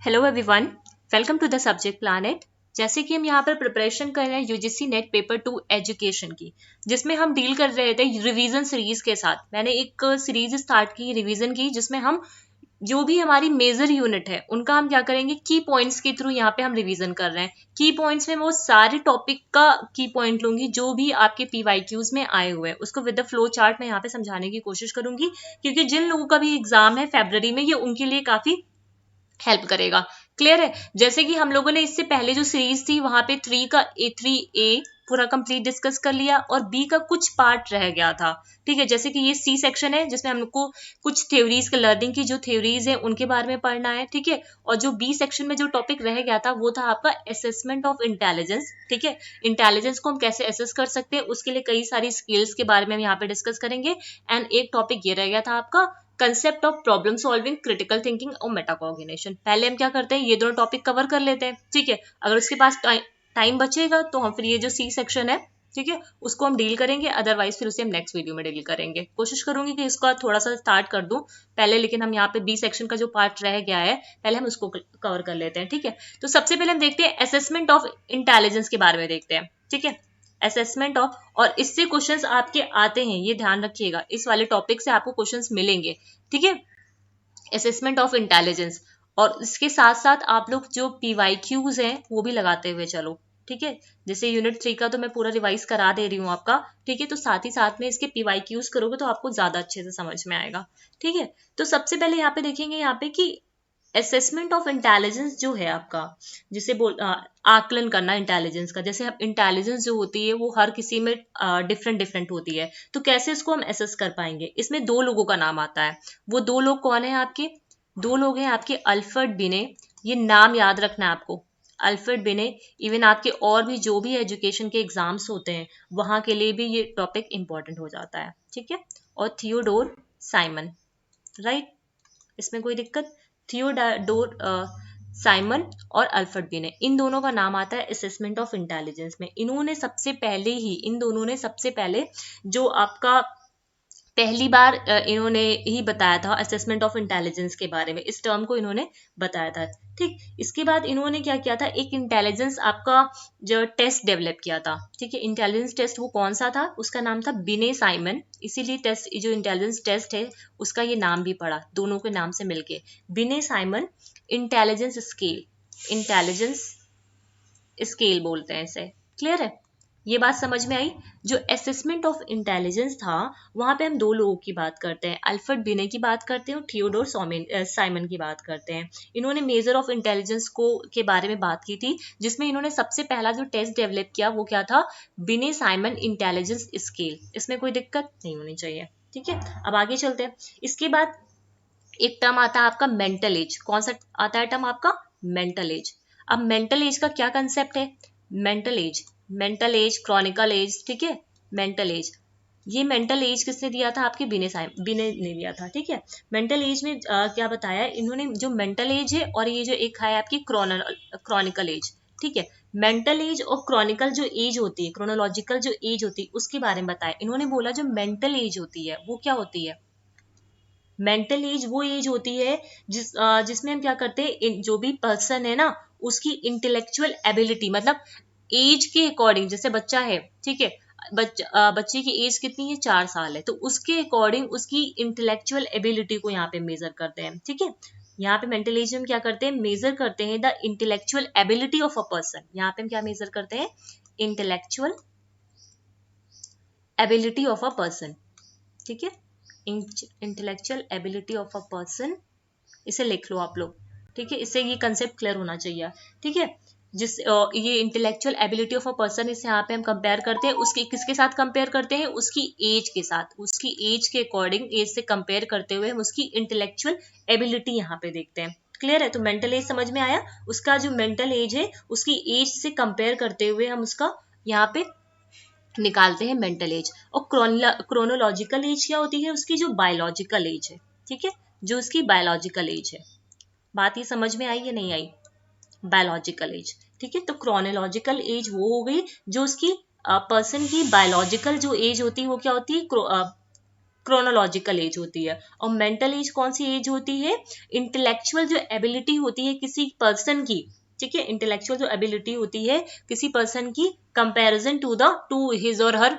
Hello everyone, welcome to the subject planet. जैसे कि हम यहाँ पर प्रिपरेशन कर रहे हैं यूजीसी नेट पेपर 2 एजुकेशन की, जिसमें हम डील कर रहे थे रिवीजन सीरीज के साथ। मैंने एक सीरीज स्टार्ट की रिवीजन की, जिसमें हम जो भी हमारी मेजर यूनिट है उनका हम क्या करेंगे, की पॉइंट्स के थ्रू यहाँ पे हम रिवीजन कर रहे हैं। की पॉइंट्स में वो सारे टॉपिक का की पॉइंट लूंगी जो भी आपके पीवाईक्यूज में आए हुए हैं, उसको विद द फ्लो चार्ट में यहाँ पे समझाने की कोशिश करूंगी, क्योंकि जिन लोगों का भी एग्जाम है फरवरी में, ये उनके लिए काफी हेल्प करेगा। क्लियर है। जैसे कि हम लोगों ने इससे पहले जो सीरीज थी वहां पे 3A पूरा कंप्लीट डिस्कस कर लिया और बी का कुछ पार्ट रह गया था। ठीक है, जैसे कि ये सी सेक्शन है जिसमें हमको कुछ थ्योरीज का लर्निंग की जो थ्योरीज है उनके बारे में पढ़ना है। ठीक है, और जो बी सेक्शन में जो टॉपिक रह गया था वो था आपका असेसमेंट ऑफ इंटेलिजेंस। ठीक है, इंटेलिजेंस को हम कैसे असेस कर सकते हैं उसके लिए कई सारी स्किल्स के बारे में हम यहाँ पे डिस्कस करेंगे। एंड एक टॉपिक ये रह गया था आपका concept of problem solving, critical thinking और मेटाकॉग्निशन। पहले हम क्या करते हैं, ये दोनों टॉपिक कवर कर लेते हैं। ठीक है, अगर उसके पास टाइम बचेगा तो हम फिर ये जो सी सेक्शन है, ठीक है, उसको हम डील करेंगे, अदरवाइज फिर उसे हम नेक्स्ट वीडियो में डील करेंगे। कोशिश करूंगी कि इसका थोड़ा सा स्टार्ट कर दूं पहले, लेकिन हम यहाँ पे बी सेक्शन का जो पार्ट रह गया है पहले हम उसको कवर कर लेते हैं। ठीक है, तो सबसे पहले हम देखते हैं असेसमेंट ऑफ इंटेलिजेंस के बारे में देखते हैं। ठीक है, असेसमेंट ऑफ, और इससे क्वेश्चंस आपके आते हैं, ये ध्यान रखिएगा, इस वाले टॉपिक से आपको क्वेश्चंस मिलेंगे। ठीक है, असेसमेंट ऑफ इंटेलिजेंस। और इसके साथ साथ आप लोग जो पीवाईक्यूज हैं वो भी लगाते हुए चलो। ठीक है, जैसे यूनिट 3 का तो मैं पूरा रिवाइज करा दे रही हूँ आपका। ठीक है, तो साथ ही साथ में इसके पीवाईक्यूज करोगे तो आपको ज्यादा अच्छे से समझ में आएगा। ठीक है, तो सबसे पहले यहाँ पे देखेंगे यहाँ पे कि असेसमेंट ऑफ इंटेलिजेंस जो है आपका, जिसे आकलन करना इंटेलिजेंस का। जैसे इंटेलिजेंस जो होती है वो हर किसी में डिफरेंट डिफरेंट होती है, तो कैसे इसको हम असेस कर पाएंगे। इसमें दो लोगों का नाम आता है। वो दो लोग कौन है आपके? दो लोग हैं आपके, अल्फ्रेड बिने। ये नाम याद रखना है आपको, अल्फ्रेड बिने। इवन आपके और भी जो भी एजुकेशन के एग्जाम्स होते हैं वहां के लिए भी ये टॉपिक इंपॉर्टेंट हो जाता है। ठीक है, और थियोडोर साइमन, राइट, इसमें कोई दिक्कत? थियोडोर साइमन और अल्फ्रेड बिने, इन दोनों का नाम आता है असेसमेंट ऑफ इंटेलिजेंस में। इन्होंने सबसे पहले ही, इन दोनों ने सबसे पहले जो आपका पहली बार इन्होंने ही बताया था असेसमेंट ऑफ इंटेलिजेंस के बारे में, इस टर्म को इन्होंने बताया था। ठीक, इसके बाद इन्होंने क्या किया था, एक इंटेलिजेंस आपका जो टेस्ट डेवलप किया था। ठीक है, इंटेलिजेंस टेस्ट वो कौन सा था, उसका नाम था बिने साइमन। इसीलिए टेस्ट, जो इंटेलिजेंस टेस्ट है उसका ये नाम भी पड़ा, दोनों के नाम से मिलके बिने Simon intelligence scale, intelligence scale बोलते हैं इसे। क्लियर है, ये बात समझ में आई। जो असेसमेंट ऑफ इंटेलिजेंस था वहां पे हम दो लोगों की बात करते हैं, अल्फ्रेड बिने की बात करते हैं और थियोडोर साइमन की बात करते हैं। इन्होंने मेजर ऑफ इंटेलिजेंस को के बारे में बात की थी, जिसमें इन्होंने सबसे पहला जो टेस्ट डेवलप किया वो क्या था, बिने साइमन इंटेलिजेंस स्केल। इसमें कोई दिक्कत नहीं होनी चाहिए। ठीक है, अब आगे चलते हैं। इसके बाद एक टर्म आता है आपका मेंटल एज। कौन सा आता है टर्म आपका? Mental age. अब मेंटल एज का क्या कंसेप्ट है? Mental age, mental age, chronicle age. ठीक है, मेंटल एज, ये मेंटल एज किसने दिया था? आपके बिने ने दिया था। ठीक है, मेंटल एज में क्या बताया इन्होंने, जो मेंटल एज है और ये जो एक है आपकी क्रॉनिकल एज। ठीक है, मेंटल एज और क्रॉनिकल जो एज होती है, क्रोनोलॉजिकल जो एज होती है उसके बारे में बताया इन्होंने। बोला जो मेंटल एज होती है वो क्या होती है, मेंटल एज वो एज होती है जिसमें हम क्या करते हैं, जो भी पर्सन है ना उसकी इंटेलेक्चुअल एबिलिटी, मतलब एज के अकॉर्डिंग, जैसे बच्चा है, ठीक है, बच्चे की एज कितनी है, 4 साल है, तो उसके अकॉर्डिंग उसकी इंटेलेक्चुअल एबिलिटी को यहाँ पे मेजर करते हैं। ठीक है, यहाँ पे मेंटल एज में क्या करते हैं, मेजर करते हैं the intellectual ability of a person. यहाँ पे हम क्या मेजर करते हैं, intellectual ability of a person. ठीक है, intellectual ability of a person, इसे लिख लो आप लोग। ठीक है, इससे ये कंसेप्ट क्लियर होना चाहिए। ठीक है, जिस ये intellectual ability of a person, इसे यहाँ पे हम कंपेयर करते हैं, उसके किसके साथ कंपेयर करते हैं, उसकी एज के साथ, उसकी एज के अकॉर्डिंग, एज से कंपेयर करते हुए हम उसकी इंटेलेक्चुअल एबिलिटी यहाँ पे देखते हैं। क्लियर है, तो मेंटल एज समझ में आया। उसका जो मेंटल एज है उसकी एज से कंपेयर करते हुए हम उसका यहाँ पे निकालते हैं मेंटल एज। और क्रोनोलॉजिकल एज क्या होती है, उसकी जो बायोलॉजिकल एज है। ठीक है, जो उसकी बायोलॉजिकल एज है। बात ये समझ में आई या नहीं आई? Biological age. ठीक है, तो क्रोनोलॉजिकल एज वो हो गई जो उसकी पर्सन की बायोलॉजिकल जो एज होती है, वो क्या होती है, क्रोनोलॉजिकल एज होती है। और मेंटल एज कौन सी एज होती है? इंटेलेक्चुअल जो एबिलिटी होती है किसी पर्सन की, ठीक है, इंटेलेक्चुअल जो एबिलिटी होती है किसी पर्सन की कंपैरिजन टू हिज और हर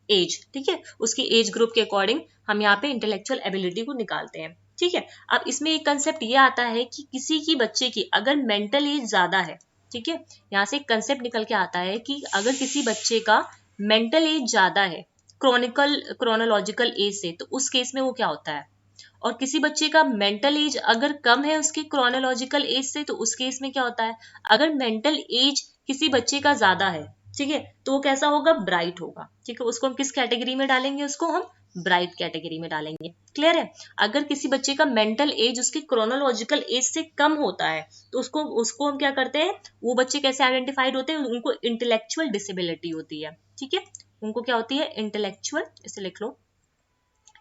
एज, ठीक है, उसकी एज ग्रुप के अकॉर्डिंग हम यहाँ पे इंटेलेक्चुअल एबिलिटी को निकालते हैं, ठीक है। अब इसमें एक कंसेप्ट ये आता है कि किसी की बच्चे की अगर मेंटल एज ज्यादा है, ठीक है, यहाँ से एक कंसेप्ट निकल के आता है कि अगर किसी बच्चे का मेंटल एज ज्यादा है क्रोनोलॉजिकल एज से, तो उस केस में वो क्या होता है। और किसी बच्चे का मेंटल एज अगर कम है उसके क्रोनोलॉजिकल एज से, तो उस केस में क्या होता है। अगर मेंटल एज किसी बच्चे का ज्यादा है, ठीक है, तो वो कैसा होगा, ब्राइट होगा, ठीक है। उसको हम किस कैटेगरी में डालेंगे, उसको हम ब्राइट कैटेगरी में डालेंगे। क्लियर है। अगर किसी बच्चे का मेंटल एज उसके क्रोनोलॉजिकल एज से कम होता है, तो उसको हम क्या करते हैं, वो बच्चे कैसे आइडेंटिफाइड होते हैं, उनको इंटेलेक्चुअल डिसेबिलिटी होती है, ठीक है, उनको क्या होती है, इंटेलेक्चुअल, इसे लिख लो,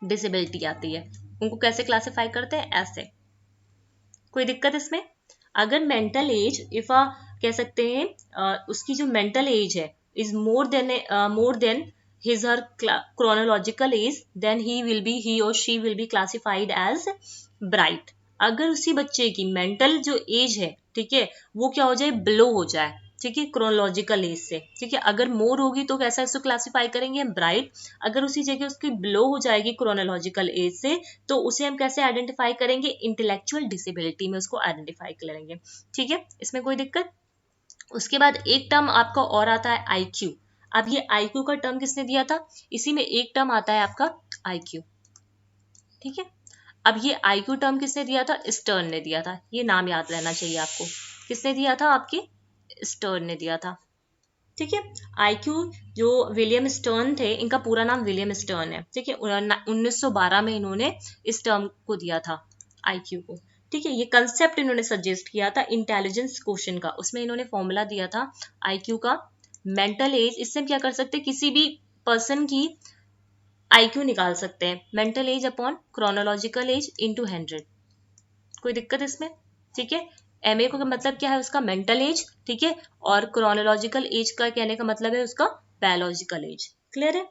डिसेबिलिटी आती है। उनको कैसे क्लासिफाई करते हैं, ऐसे। कोई दिक्कत इसमें। अगर मेंटल एज इफ कह सकते हैं उसकी जो मेंटल एज है is more than his her chronological age, then he or she will be classified as bright। अगर उसी बच्चे की मेंटल जो एज है, ठीक है, वो क्या हो जाए, बिलो हो जाए, ठीक है, क्रोनोलॉजिकल एज से, ठीक है, अगर मोर होगी तो कैसा इसको क्लासिफाई करेंगे, ब्राइट। अगर उसी जगह उसकी बिलो हो जाएगी क्रोनोलॉजिकल एज से, तो उसे हम कैसे आइडेंटिफाई करेंगे, इंटेलेक्चुअल डिसेबिलिटी में उसको आइडेंटिफाई करेंगे, ठीक है, इसमें कोई दिक्कत। उसके बाद एक टर्म आपका और आता है आईक्यू। अब ये आईक्यू का टर्म किसने दिया था, इसी में एक टर्म आता है आपका आईक्यू, ठीक है। अब ये आईक्यू टर्म किसने दिया था, स्टर्न ने दिया था, ये नाम याद रहना चाहिए आपको, किसने दिया था, आपके स्टर्न ने दिया था, ठीक है। आईक्यू जो विलियम स्टर्न थे, इनका पूरा नाम विलियम स्टर्न है, ठीक है, 1912 में इन्होंने इस टर्म को दिया था, आईक्यू को, ठीक है। ये कंसेप्ट इन्होंने सजेस्ट किया था इंटेलिजेंस क्वेश्चन का, उसमें इन्होंने फॉर्मूला दिया था आईक्यू का, मेंटल एज। इससे हम क्या कर सकते हैं, किसी भी पर्सन की आईक्यू निकाल सकते हैं, mental age upon chronological age into 100। कोई दिक्कत इसमें, ठीक है। एमए का मतलब क्या है, उसका मेंटल एज, ठीक है, और क्रोनोलॉजिकल एज का कहने का मतलब है उसका बायोलॉजिकल एज। क्लियर है।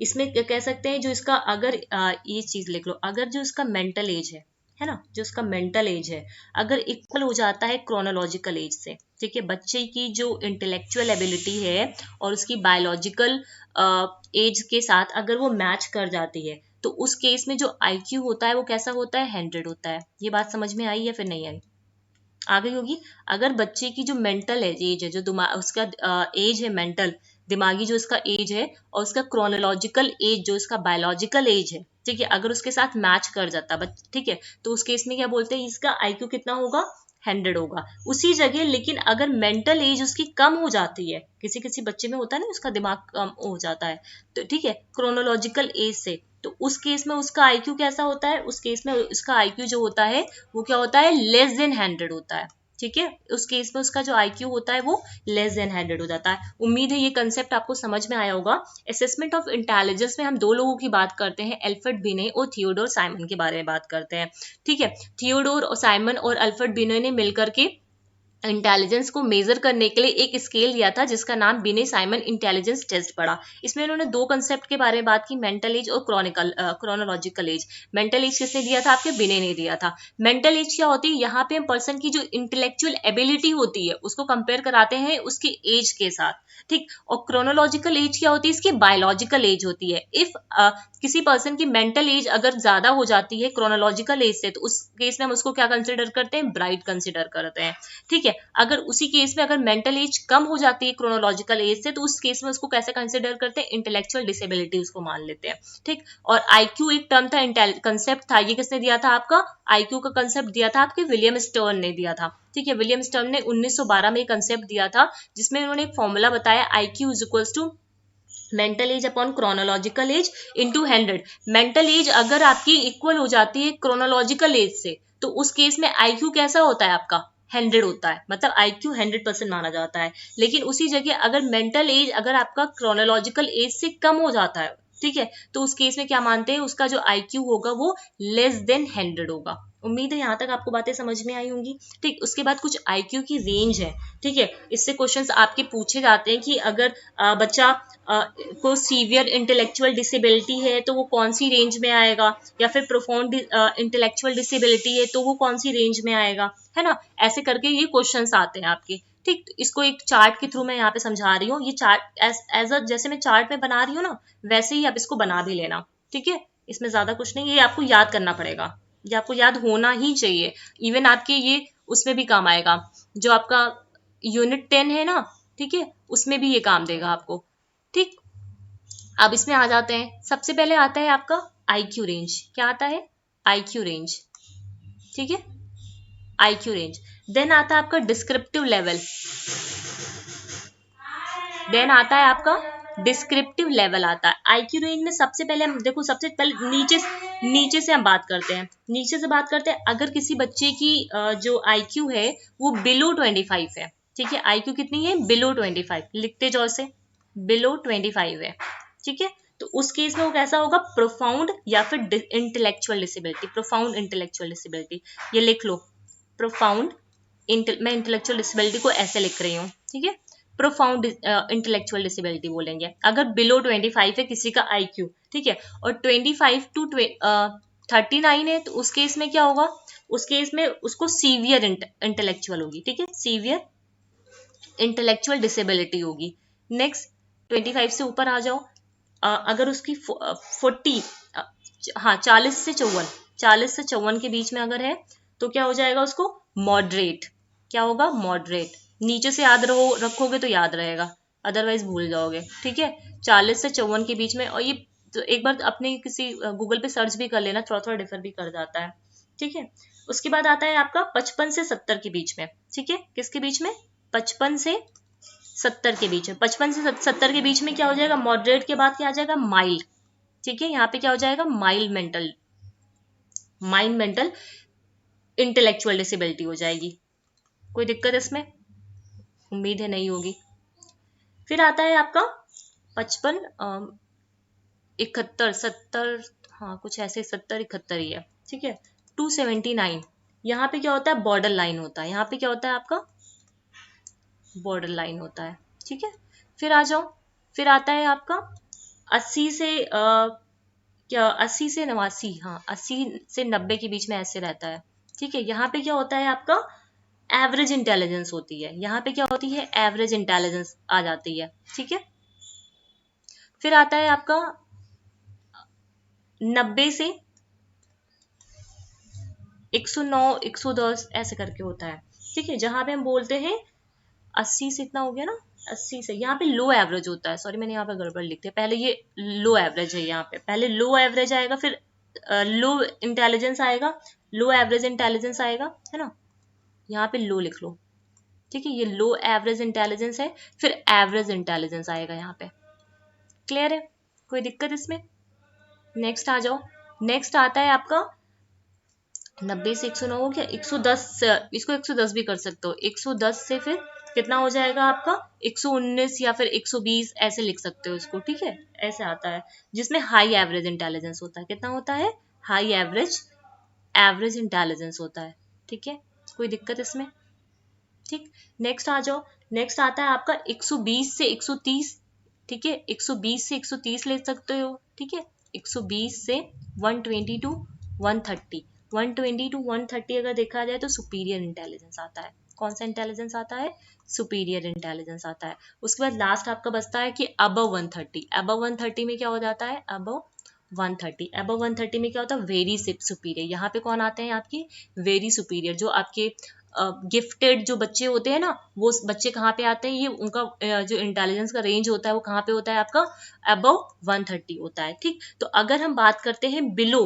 इसमें कह सकते हैं जो इसका अगर ये चीज लिख लो, अगर जो इसका मेंटल एज है ना, जो उसका मेंटल एज है अगर इक्वल हो जाता है क्रोनोलॉजिकल एज से, ठीक है, बच्चे की जो इंटेलेक्चुअल एबिलिटी है और उसकी बायोलॉजिकल एज के साथ अगर वो मैच कर जाती है, तो उस केस में जो आईक्यू होता है वो कैसा होता है, 100 होता है। ये बात समझ में आई या फिर नहीं आई, आ गई होगी। अगर बच्चे की जो मेंटल एज है, जो दिमाग उसका एज है मेंटल, दिमागी जो इसका एज है, और उसका क्रोनोलॉजिकल एज जो इसका बायोलॉजिकल एज है, ठीक है, अगर उसके साथ मैच कर जाता है, ठीक है, तो उस केस में क्या बोलते हैं, इसका आईक्यू कितना होगा, 100 होगा। उसी जगह लेकिन अगर मेंटल एज उसकी कम हो जाती है, किसी किसी बच्चे में होता है ना उसका दिमाग कम हो जाता है, तो ठीक है, क्रोनोलॉजिकल एज से, तो उस केस में उसका आईक्यू कैसा होता है, उस केस में उसका आईक्यू जो होता है वो क्या होता है, लेस देन 100 होता है, ठीक है। उस केस में उसका जो आईक्यू होता है वो लेस देन 100 हो जाता है। उम्मीद है ये कंसेप्ट आपको समझ में आया होगा। असेसमेंट ऑफ इंटेलिजेंस में हम दो लोगों की बात करते हैं, एल्फ्रेड बिने और थियोडोर साइमन के बारे में बात करते हैं, ठीक है। थियोडोर और साइमन और अल्फ्रेड बिने ने मिलकर के इंटेलिजेंस को मेजर करने के लिए एक स्केल दिया था जिसका नाम बिने साइमन इंटेलिजेंस टेस्ट पड़ा। इसमें उन्होंने दो कंसेप्ट के बारे में बात की, मेंटल एज और क्रोनोलॉजिकल एज। मेंटल एज किसने दिया था, आपके बिने ने दिया था। मेंटल एज क्या होती है, यहाँ पे हम पर्सन की जो इंटेलेक्चुअल एबिलिटी होती है उसको कंपेयर कराते हैं उसकी एज के साथ, ठीक। और क्रोनोलॉजिकल एज क्या होती है, इसकी बायोलॉजिकल एज होती है। इफ किसी पर्सन की मेंटल एज अगर ज्यादा हो जाती है क्रोनोलॉजिकल एज से, तो उस केस में हम उसको क्या कंसिडर करते हैं, ब्राइट कंसिडर करते हैं, ठीक है। अगर उसी केस में अगर मेंटल एज कम हो जाती है क्रोनोलॉजिकल एज से, तो उस केस में उसको कैसे कंसिडर करते हैं, इंटेलेक्चुअल डिसेबिलिटी उसको मान लेते हैं, ठीक। और आईक्यू एक टर्म था, कंसेप्ट था, ये किसने दिया था, आपका आईक्यू का कंसेप्ट दिया था आपके विलियम स्टर्न ने दिया था, ठीक है। विलियम स्टर्न ने 1912 में कंसेप्ट दिया था जिसमें उन्होंने एक फॉर्मूला बताया, IQ is equals to mental age upon chronological age into 100। Mental age अगर आपकी इक्वल हो जाती है क्रोनोलॉजिकल एज से, तो उस केस में आईक्यू कैसा होता है आपका, 100 होता है, मतलब आईक्यू 100% माना जाता है। लेकिन उसी जगह अगर मेंटल एज अगर आपका क्रोनोलॉजिकल एज से कम हो जाता है, ठीक है, तो उस केस में क्या मानते हैं, उसका जो IQ होगा वो लेस देन 100 होगा। उम्मीद है यहाँ तक आपको बातें समझ में आई होंगी। ठीक, उसके बाद कुछ IQ की रेंज है। ठीक है, इससे क्वेश्चंस आपके पूछे जाते हैं कि अगर बच्चा को सीवियर इंटेलेक्चुअल डिसेबिलिटी है तो वो कौन सी रेंज में आएगा, या फिर प्रोफाउंड इंटेलेक्चुअल डिसेबिलिटी है तो वो कौन सी रेंज में आएगा, है ना। ऐसे करके ये क्वेश्चंस आते हैं आपके। ठीक, तो इसको एक चार्ट के थ्रू मैं यहाँ पे समझा रही हूँ। ये चार्ट एज जैसे मैं चार्ट में बना रही हूँ ना, वैसे ही आप इसको बना भी लेना। ठीक है, इसमें ज्यादा कुछ नहीं, ये आपको याद करना पड़ेगा, ये आपको याद होना ही चाहिए। इवन आपके ये उसमें भी काम आएगा, जो आपका यूनिट 10 है ना, ठीक है, उसमें भी ये काम देगा आपको। ठीक, अब इसमें आ जाते हैं। सबसे पहले आता है आपका IQ रेंज। क्या आता है? IQ range. ठीक है, IQ रेंज। देन आता है आपका डिस्क्रिप्टिव लेवल। देन आता है आपका डिस्क्रिप्टिव लेवल आता है। IQ रेंज में सबसे पहले हम देखो, सबसे पहले नीचे से हम बात करते हैं। नीचे से बात करते हैं, अगर किसी बच्चे की जो IQ है वो बिलो 25 है। ठीक है, IQ कितनी है? बिलो 25। लिखते जाओ से, बिलो 25 है। ठीक है, तो उस केस में वो कैसा होगा? प्रोफाउंड या फिर intellectual disability. Profound intellectual disability, ये लिख लो। प्रोफाउंड मैं इंटेलेक्चुअल डिसेबिलिटी को ऐसे लिख रही हूँ। ठीक है, प्रोफाउंड इंटेलेक्चुअल डिसेबिलिटी बोलेंगे अगर बिलो 25 है किसी का IQ। ठीक है, और 25 टू 39 है तो उस केस में क्या होगा? उस केस में उसको सीवियर इंटेलेक्चुअल होगी। ठीक है, सीवियर इंटेलेक्चुअल डिसेबिलिटी होगी। नेक्स्ट, 25 से ऊपर आ जाओ। अगर उसकी 40 हाँ 40 से 54 के बीच में अगर है तो क्या हो जाएगा उसको? मॉडरेट। क्या होगा? मॉडरेट। नीचे से याद रखोगे तो याद रहेगा, अदरवाइज भूल जाओगे। ठीक है, 40 से 54 के बीच में। और ये तो एक बार अपने किसी गूगल पे सर्च भी कर लेना, थोड़ा थोड़ा डिफर भी कर जाता है। ठीक है, उसके बाद आता है आपका 55 से 70 के बीच में। ठीक है, किसके बीच में? 55 से 70 के बीच में। 55 से 70 के बीच में क्या हो जाएगा? मॉडरेट के बाद क्या आ जाएगा? माइल्ड। ठीक है, यहाँ पे क्या हो जाएगा? माइल्ड मेंटल इंटेलेक्चुअल डिसेबिलिटी हो जाएगी। कोई दिक्कत इसमें? उम्मीद है नहीं होगी। फिर आता है आपका 55 71 70, हाँ कुछ ऐसे 70 71 ही है। ठीक है, 279। यहाँ पे क्या होता है? बॉर्डर लाइन होता है। यहाँ पे क्या होता है आपका? बॉर्डर लाइन होता है। ठीक है, फिर आ जाओ। फिर आता है आपका 80 से क्या 80 से 89, हाँ 80 से 90 के बीच में ऐसे रहता है। ठीक है, यहाँ पे क्या होता है आपका? एवरेज इंटेलिजेंस होती है। यहाँ पे क्या होती है? एवरेज इंटेलिजेंस आ जाती है। ठीक है, फिर आता है आपका 90 से 109 110 ऐसे करके होता है। ठीक है, जहां पे हम बोलते हैं 80 से इतना हो गया ना, 80 से यहाँ पे लो एवरेज होता है। सॉरी मैंने यहाँ पे गड़बड़ लिख दिया, पहले ये लो एवरेज है। यहाँ पे पहले लो एवरेज आएगा, फिर लो इंटेलिजेंस आएगा, लो एवरेज इंटेलिजेंस आएगा, है ना। यहाँ पे लो लिख लो। ठीक है, ये लो एवरेज इंटेलिजेंस है, फिर एवरेज इंटेलिजेंस आएगा यहाँ पे। क्लियर है? कोई दिक्कत इसमें? नेक्स्ट आ जाओ। नेक्स्ट आता है आपका 90 से 109 हो गया, 110, इसको 110 भी कर सकते हो। 110 से फिर कितना हो जाएगा आपका? 119 या फिर 120 ऐसे लिख सकते हो इसको। ठीक है, ऐसे आता है जिसमें हाई एवरेज इंटेलिजेंस होता है। कितना होता है? हाई एवरेज इंटेलिजेंस होता है। ठीक है, कोई दिक्कत इसमें? ठीक, नेक्स्ट आ जाओ। नेक्स्ट आता है आपका 120 से 130। ठीक है, 120 से 130 ले सकते हो। ठीक है, 120 से 120 टू 130। 120 टू 130 अगर देखा जाए तो सुपीरियर इंटेलिजेंस आता है। कौन सा इंटेलिजेंस आता है? सुपीरियर इंटेलिजेंस आता है। उसके बाद लास्ट आपका बचता है कि अबव 130। अबव 130 में क्या हो जाता है? अबव 130। अबव 130 में क्या होता है? Very superior. यहाँ पे कौन आते हैं आपकी? Very superior. जो आपके गिफ्टेड जो बच्चे होते हैं ना, वो बच्चे कहाँ पे आते हैं? ये उनका जो इंटेलिजेंस का रेंज होता है वो कहाँ पे होता है आपका? अबव 130 होता है। ठीक, तो अगर हम बात करते हैं बिलो,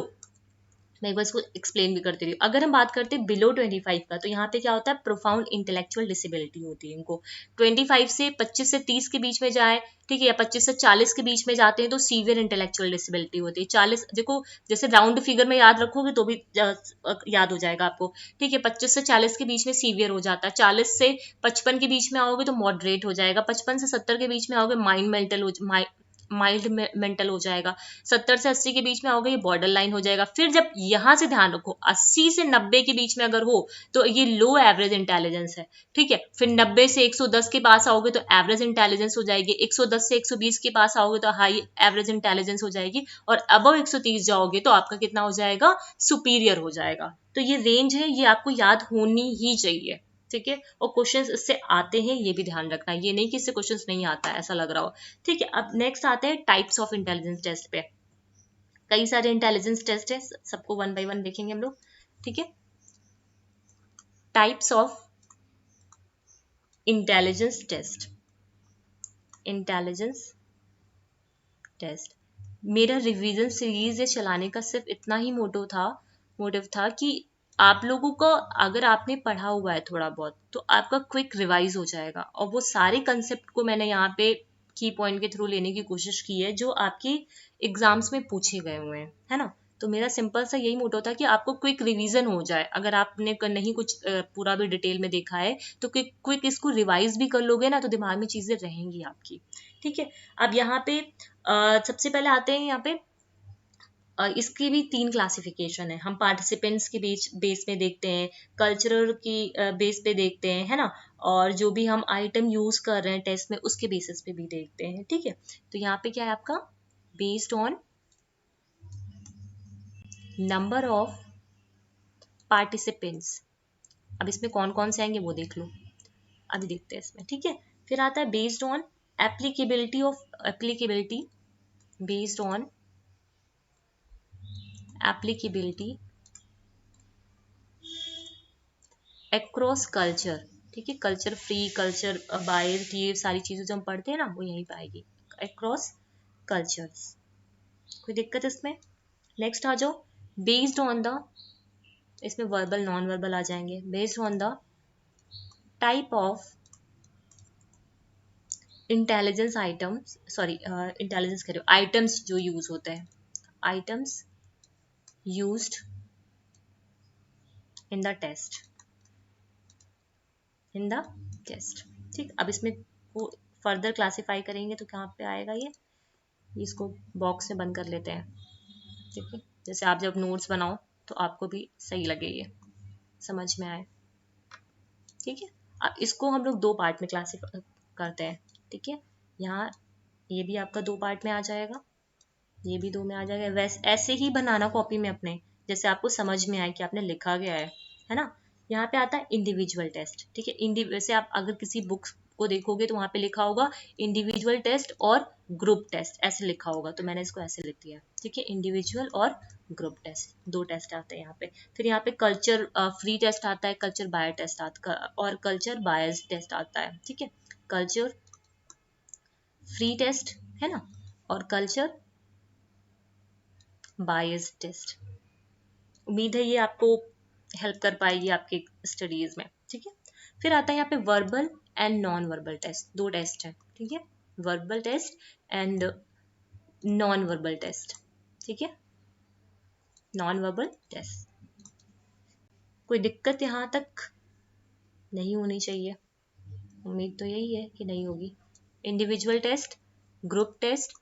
मैं एक बार इसको एक्सप्लेन भी करती रही। अगर हम बात करते हैं बिलो 25 का, तो यहाँ पे क्या होता है? प्रोफाउंड इंटेलेक्चुअल डिसेबिलिटी होती है इनको। 25 से 25 से 30 के बीच में जाए, ठीक है, या 25 से 40 के बीच में जाते हैं तो सीवियर इंटेलेक्चुअल डिसेबिलिटी होती है। 40 देखो, जैसे राउंड फिगर में याद रखोगे तो भी याद हो जाएगा आपको। ठीक है, 25 से 40 के बीच में सीवियर हो जाता है। 40 से 55 के बीच में आओगे तो मॉडरेट हो जाएगा। 55 से 70 के बीच में आओगे माइल्ड मेंटल हो जाएगा। 70 से 80 के बीच में आओगे ये बॉर्डर लाइन हो जाएगा। फिर जब यहाँ से ध्यान रखो 80 से 90 के बीच में अगर हो तो ये लो एवरेज इंटेलिजेंस है, ठीक है। फिर 90 से 110 के पास आओगे तो एवरेज इंटेलिजेंस हो जाएगी। 110 से 120 के पास आओगे तो हाई एवरेज इंटेलिजेंस हो जाएगी। और अबव 130 जाओगे तो आपका कितना हो जाएगा, सुपीरियर हो जाएगा। तो ये रेंज है, ये आपको याद होनी ही चाहिए, ठीक है। और क्वेश्चंस इससे आते हैं, ये भी ध्यान रखना, ये नहीं कि इससे क्वेश्चंस नहीं आता है ऐसा लग रहा हो, ठीक है। अब नेक्स्ट आते हैं टाइप्स ऑफ इंटेलिजेंस टेस्ट पे। कई सारे इंटेलिजेंस टेस्ट है, सबको वन बाय वन देखेंगे हम लोग, ठीक है। Types of intelligence test. Intelligence test मेरा रिवीजन सीरीज चलाने का सिर्फ इतना ही मोटिव था कि आप लोगों को, अगर आपने पढ़ा हुआ है थोड़ा बहुत, तो आपका क्विक रिवाइज हो जाएगा। और वो सारे कंसेप्ट को मैंने यहाँ पे की पॉइंट के थ्रू लेने की कोशिश की है जो आपके एग्जाम्स में पूछे गए हुए हैं, है ना। तो मेरा सिंपल सा यही मोटो था कि आपको क्विक रिवीजन हो जाए। अगर आपने नहीं कुछ पूरा भी डिटेल में देखा है तो क्विक इसको रिवाइज भी कर लोगे ना तो दिमाग में चीजें रहेंगी आपकी, ठीक है। अब यहाँ पे सबसे पहले आते हैं यहाँ पे, इसकी भी 3 क्लासिफिकेशन है। हम पार्टिसिपेंट्स के बीच बेस में देखते हैं, कल्चरल की बेस पे देखते हैं, है ना। और जो भी हम आइटम यूज कर रहे हैं टेस्ट में उसके बेसिस पे भी देखते हैं, ठीक है। तो यहाँ पे क्या है आपका, based on number of participants. अब इसमें कौन कौन से आएंगे वो देख लो, अभी देखते हैं इसमें, ठीक है। फिर आता है based on applicability based on applicability across culture, ठीक है। कल्चर फ्री, कल्चर बायस्ड, ये सारी चीजें जो हम पढ़ते हैं ना वो यहीं पे आएगी, अक्रॉस कल्चर्स। कोई दिक्कत इसमें? नेक्स्ट आ जाओ, बेस्ड ऑन द, इसमें वर्बल नॉन वर्बल आ जाएंगे। Based on the type of intelligence items, sorry intelligence कह रहे हो, आइटम्स जो यूज होते हैं, items used in the test, in the test, ठीक। अब इसमें को फर्दर क्लासिफाई करेंगे तो कहाँ पे आएगा ये, इसको बॉक्स में बंद कर लेते हैं, ठीक है। जैसे आप जब नोट्स बनाओ तो आपको भी सही लगे, ये समझ में आए, ठीक है। अब इसको हम लोग 2 पार्ट में क्लासिफाई करते हैं, ठीक है। यहाँ ये भी आपका 2 पार्ट में आ जाएगा, ये भी 2 में आ जाएगा। वैसे ऐसे ही बनाना कॉपी में अपने, जैसे आपको समझ में आए कि आपने लिखा गया है ना। यहाँ पे आता है इंडिविजुअल टेस्ट, ठीक है। वैसे आप अगर किसी बुक को देखोगे तो वहां पे लिखा होगा इंडिविजुअल टेस्ट और ग्रुप टेस्ट, ऐसे लिखा होगा, तो मैंने इसको ऐसे लिख दिया, ठीक है। इंडिविजुअल और ग्रुप टेस्ट 2 टेस्ट आते हैं यहाँ पे। फिर यहाँ पे कल्चर फ्री टेस्ट आता है, कल्चर बायर टेस्ट आता है और कल्चर बायस टेस्ट आता है, ठीक है। कल्चर फ्री टेस्ट है ना, और कल्चर बायस टेस्ट। उम्मीद है ये आपको हेल्प कर पाएगी आपके स्टडीज में, ठीक है। फिर आता है यहाँ पे verbal and non verbal test, 2 test है, ठीक है। Verbal test and non verbal test, ठीक है। नॉन वर्बल टेस्ट, कोई दिक्कत यहाँ तक नहीं होनी चाहिए, उम्मीद तो यही है कि नहीं होगी। Individual test, group test,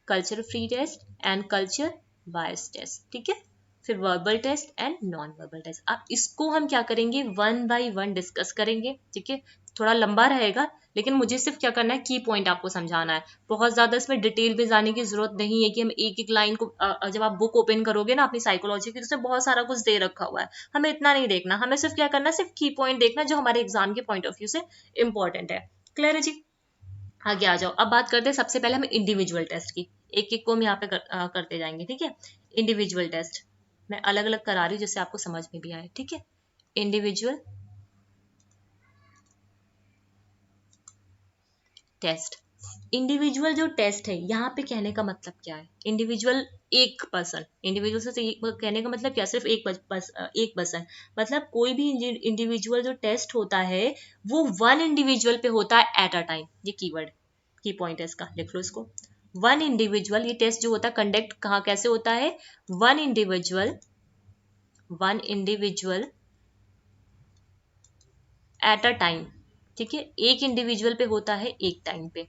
culture free test and culture bias test, ठीक है। फिर verbal test and non verbal test. अब इसको हम क्या करेंगे, 1 बाय 1 डिस्कस करेंगे, ठीक है। थोड़ा लंबा रहेगा लेकिन मुझे सिर्फ क्या करना है, की पॉइंट आपको समझाना है। बहुत ज्यादा इसमें डिटेल में जाने की जरूरत नहीं है कि हम एक एक लाइन को, जब आप बुक ओपन करोगे ना अपनी साइकोलॉजी की, तो उसमें बहुत सारा कुछ दे रखा हुआ है, हमें इतना नहीं देखना। हमें सिर्फ क्या करना है, सिर्फ की पॉइंट देखना जो हमारे एग्जाम के पॉइंट ऑफ व्यू से इंपॉर्टेंट है। क्लियर है जी? आगे आ जाओ। अब बात करते हैं सबसे पहले हम इंडिविजुअल टेस्ट की, एक एक को हम यहाँ पे करते जाएंगे, ठीक है। इंडिविजुअल टेस्ट मैं अलग अलग करा रही हूँ जिससे आपको समझ में भी आए, ठीक है। इंडिविजुअल टेस्ट, इंडिविजुअल जो टेस्ट है यहाँ पे कहने का मतलब क्या है, इंडिविजुअल एक पर्सन, इंडिविजुअल से कहने का मतलब क्या, सिर्फ एक पर्सन, मतलब कोई भी इंडिविजुअल जो टेस्ट होता है वो 1 इंडिविजुअल पे होता है एट अ टाइम। ये कीवर्ड की पॉइंट है इसका, लिख लो इसको। 1 इंडिविजुअल, ये टेस्ट जो होता है कंडक्ट कहाँ कैसे होता है, 1 इंडिविजुअल एट अ टाइम, ठीक है। एक इंडिविजुअल पे होता है एक टाइम पे।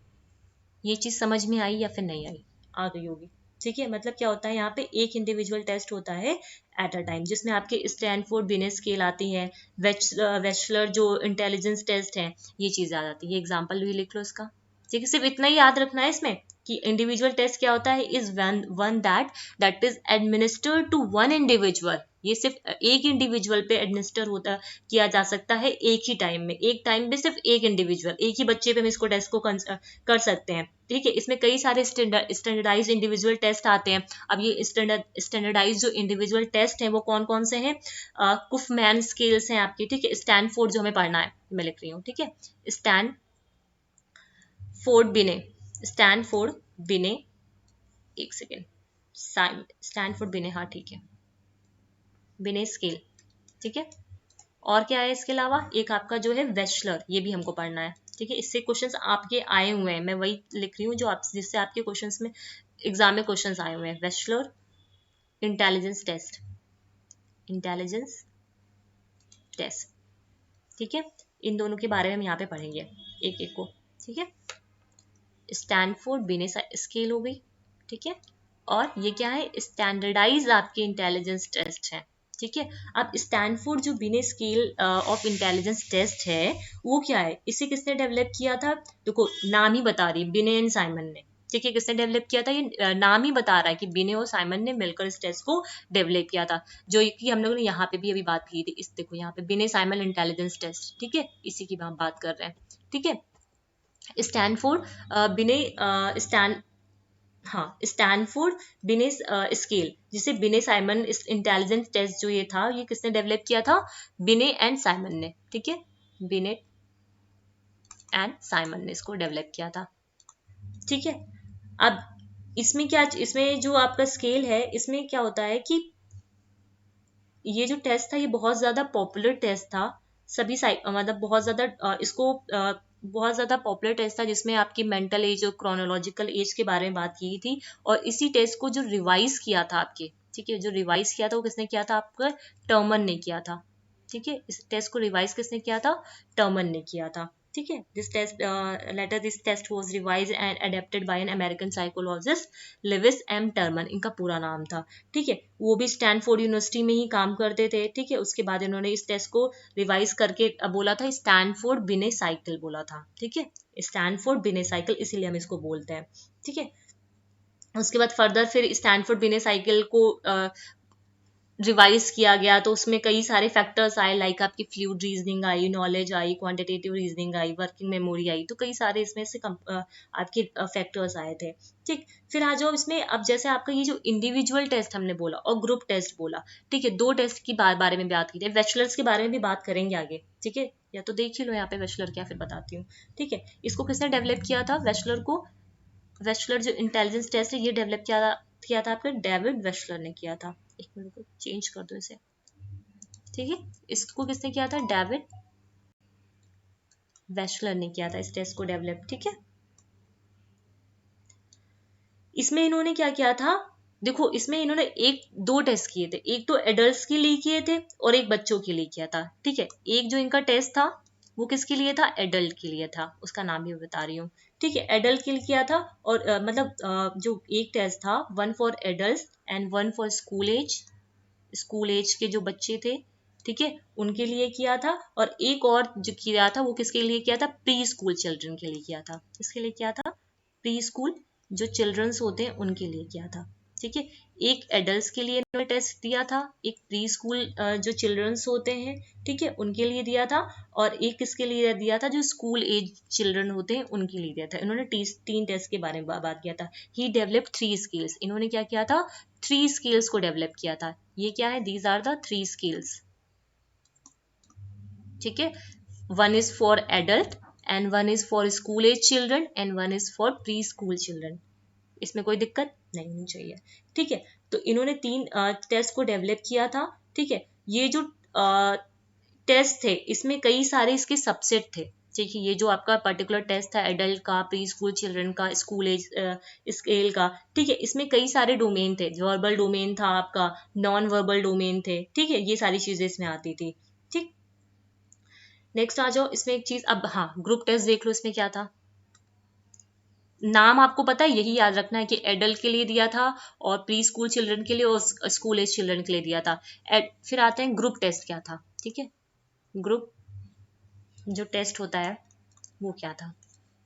ये चीज समझ में आई या फिर नहीं आई? आ गई होगी। ठीक है, मतलब क्या होता है यहाँ पे एक इंडिविजुअल टेस्ट होता है एट अ टाइम, जिसमें आपके स्टैनफोर्ड बिनेट स्केल आती है, वेचलर जो इंटेलिजेंस टेस्ट है, ये चीज आ जाती है। ये एग्जाम्पल भी लिख लो इसका। ठीक है, सिर्फ इतना ही याद रखना है इसमें कि इंडिविजुअल टेस्ट क्या होता है, is one that is administered to one individual. ये सिर्फ एक इंडिविजुअल पे एडमिनिस्टर होता किया जा सकता है एक ही टाइम में, एक टाइम में सिर्फ एक इंडिविजुअल, एक ही बच्चे पे हम इसको टेस्ट को कर सकते हैं। ठीक है, इसमें कई सारे स्टैंडर्डाइज इंडिविजुअल टेस्ट आते हैं। अब ये स्टैंडर्डाइज जो इंडिविजुअल टेस्ट हैं वो कौन कौन से हैं, कुफमैन स्केल्स हैं आपके। ठीक है, स्टैनफोर्ड जो हमें पढ़ना है मैं लिख रही हूँ। ठीक है, स्टैनफोर्ड बिने, एक सेकेंड, स्टैनफोर्ड बिने, हाँ ठीक है, बिने स्केल। ठीक है, और क्या है इसके अलावा, एक आपका जो है वेचलर, ये भी हमको पढ़ना है। ठीक है, इससे क्वेश्चंस आपके आए हुए हैं, मैं वही लिख रही हूँ जो आप, जिससे आपके क्वेश्चंस में एग्जाम में क्वेश्चंस आए हुए हैं। वेचलर इंटेलिजेंस टेस्ट, ठीक है, इन दोनों के बारे में हम यहाँ पे पढ़ेंगे एक एक को। ठीक है, स्टैनफोर्ड बिने स्केल हो गई। ठीक है, और ये क्या है, स्टैंडर्डाइज आपके इंटेलिजेंस टेस्ट है। ठीक है, अब स्टैनफोर्ड जो बिने स्केल ऑफ इंटेलिजेंस टेस्ट है वो क्या है, इसे किसने डेवलप किया था, देखो नाम ही बता रही, बिने एंड साइमन ने। ठीक है, किसने डेवलप किया था, ये नाम ही बता रहा है कि बिने और साइमन ने मिलकर इस टेस्ट को डेवलप किया था, जो कि हम लोगों ने यहाँ पे भी अभी बात की थी। इस देखो यहाँ पे बिने साइमन इंटेलिजेंस टेस्ट, ठीक है, इसी की हम बात कर रहे हैं। ठीक है, स्टैनफोर्ड बिने स्टैनफोर्ड बिने स्केल, जिसे बिने साइमन इंटेलिजेंस टेस्ट जो ये था, ये किसने डेवलप किया था, बिने एंड साइमन ने। ठीक है, बिने एंड साइमन ने इसको डेवलप किया था। ठीक है, अब इसमें क्या, इसमें जो आपका स्केल है, इसमें क्या होता है कि ये जो टेस्ट था ये बहुत ज्यादा पॉपुलर टेस्ट था, सभी मतलब बहुत ज्यादा इसको बहुत ज्यादा पॉपुलर टेस्ट था, जिसमें आपकी मेंटल एज और क्रोनोलॉजिकल एज के बारे में बात की थी। और इसी टेस्ट को जो रिवाइज किया था आपके, ठीक है, जो रिवाइज किया था वो किसने किया था, आपका टर्मन ने किया था। ठीक है, इस टेस्ट को रिवाइज किसने किया था, टर्मन ने किया था। ठीक है, this test was revised and adapted by an American psychologist Lewis M Terman, इनका पूरा नाम था। ठीक है, वो भी स्टैनफोर्ड यूनिवर्सिटी में ही काम करते थे। ठीक है, उसके बाद इन्होंने इस टेस्ट को रिवाइज करके बोला था स्टैनफोर्ड बिने साइकिल बोला था। ठीक है, स्टैनफोर्ड बिने साइकिल, इसीलिए हम इसको बोलते हैं। ठीक है, उसके बाद फर्दर फिर स्टैनफोर्ड बिने साइकिल को रिवाइज किया गया, तो उसमें कई सारे फैक्टर्स आए, लाइक आपकी फ्लूइड रीजनिंग आई, नॉलेज आई, क्वांटिटेटिव रीजनिंग आई, वर्किंग मेमोरी आई, तो कई सारे इसमें से आपके फैक्टर्स आए थे। ठीक, फिर आ जाओ इसमें, अब जैसे आपका ये जो इंडिविजुअल टेस्ट हमने बोला और ग्रुप टेस्ट बोला, ठीक है, दो टेस्ट की बारे में बात की थी, बैचलर्स के बारे में भी बात करेंगे आगे। ठीक है, या तो देख ही लो यहाँ पे बैचलर क्या, फिर बताती हूँ। ठीक है, इसको किसने डेवलप किया था, वेचलर जो इंटेलिजेंस टेस्ट है ये डेवलप किया था आपका डेविड वेचलर ने किया था। एक मिनट को चेंज कर दो इसे। ठीक है, इसको किसने किया था, डेविड वेचलर ने किया था इस टेस्ट को डेवलप। ठीक है, इसमें इन्होंने क्या किया था, देखो इसमें इन्होंने दो टेस्ट किए थे, एक तो एडल्ट्स के लिए किए थे और एक बच्चों के लिए किया था। ठीक है, एक जो इनका टेस्ट था वो किसके लिए था, एडल्ट के लिए था, उसका नाम भी बता रही हूँ। ठीक है, एडल्ट के लिए किया था, और जो एक टेस्ट था, one for adult and one for school age के जो बच्चे थे, ठीक है, उनके लिए किया था, और एक और जो किया था वो किसके लिए किया था, प्री स्कूल चिल्ड्रन के लिए किया था। किसके लिए किया था, प्री स्कूल जो चिल्ड्रंस होते हैं उनके लिए किया था। ठीक है, एक एडल्ट्स के लिए इन्होंने टेस्ट दिया था, एक प्री स्कूल जो चिल्ड्रंस होते हैं, ठीक है, उनके लिए दिया था, और एक किसके लिए दिया था, जो स्कूल एज चिल्ड्रन होते हैं उनके लिए दिया था। इन्होंने तीन टेस्ट के बारे में बात किया था। ही डेवलप 3 स्किल्स, इन्होंने क्या किया था, 3 स्किल्स को डेवलप किया था। ये क्या है, दीज आर द 3 स्किल्स। ठीक है, one is for adult and one is for school age children and one is for pre school children. इसमें कोई दिक्कत नहीं होनी चाहिए। ठीक है, तो इन्होंने 3 टेस्ट को डेवलप किया था। ठीक है, ये जो टेस्ट थे इसमें कई सारे इसके सबसेट थे। ठीक है, ये जो आपका पर्टिकुलर टेस्ट था एडल्ट का, प्री स्कूल चिल्ड्रन का, स्कूल एज स्केल का, ठीक है, इसमें कई सारे डोमेन थे, वर्बल डोमेन था आपका, नॉन वर्बल डोमेन थे। ठीक है, ये सारी चीजें इसमें आती थी। ठीक, नेक्स्ट आ जाओ, इसमें एक चीज, अब हाँ ग्रुप टेस्ट देख लो, इसमें क्या था, नाम आपको पता है, यही याद रखना है कि एडल्ट के लिए दिया था और प्री स्कूल चिल्ड्रन के लिए और स्कूल एज चिल्ड्रन के लिए दिया था। फिर आते हैं ग्रुप टेस्ट क्या था। ठीक है, ग्रुप जो टेस्ट होता है वो क्या था।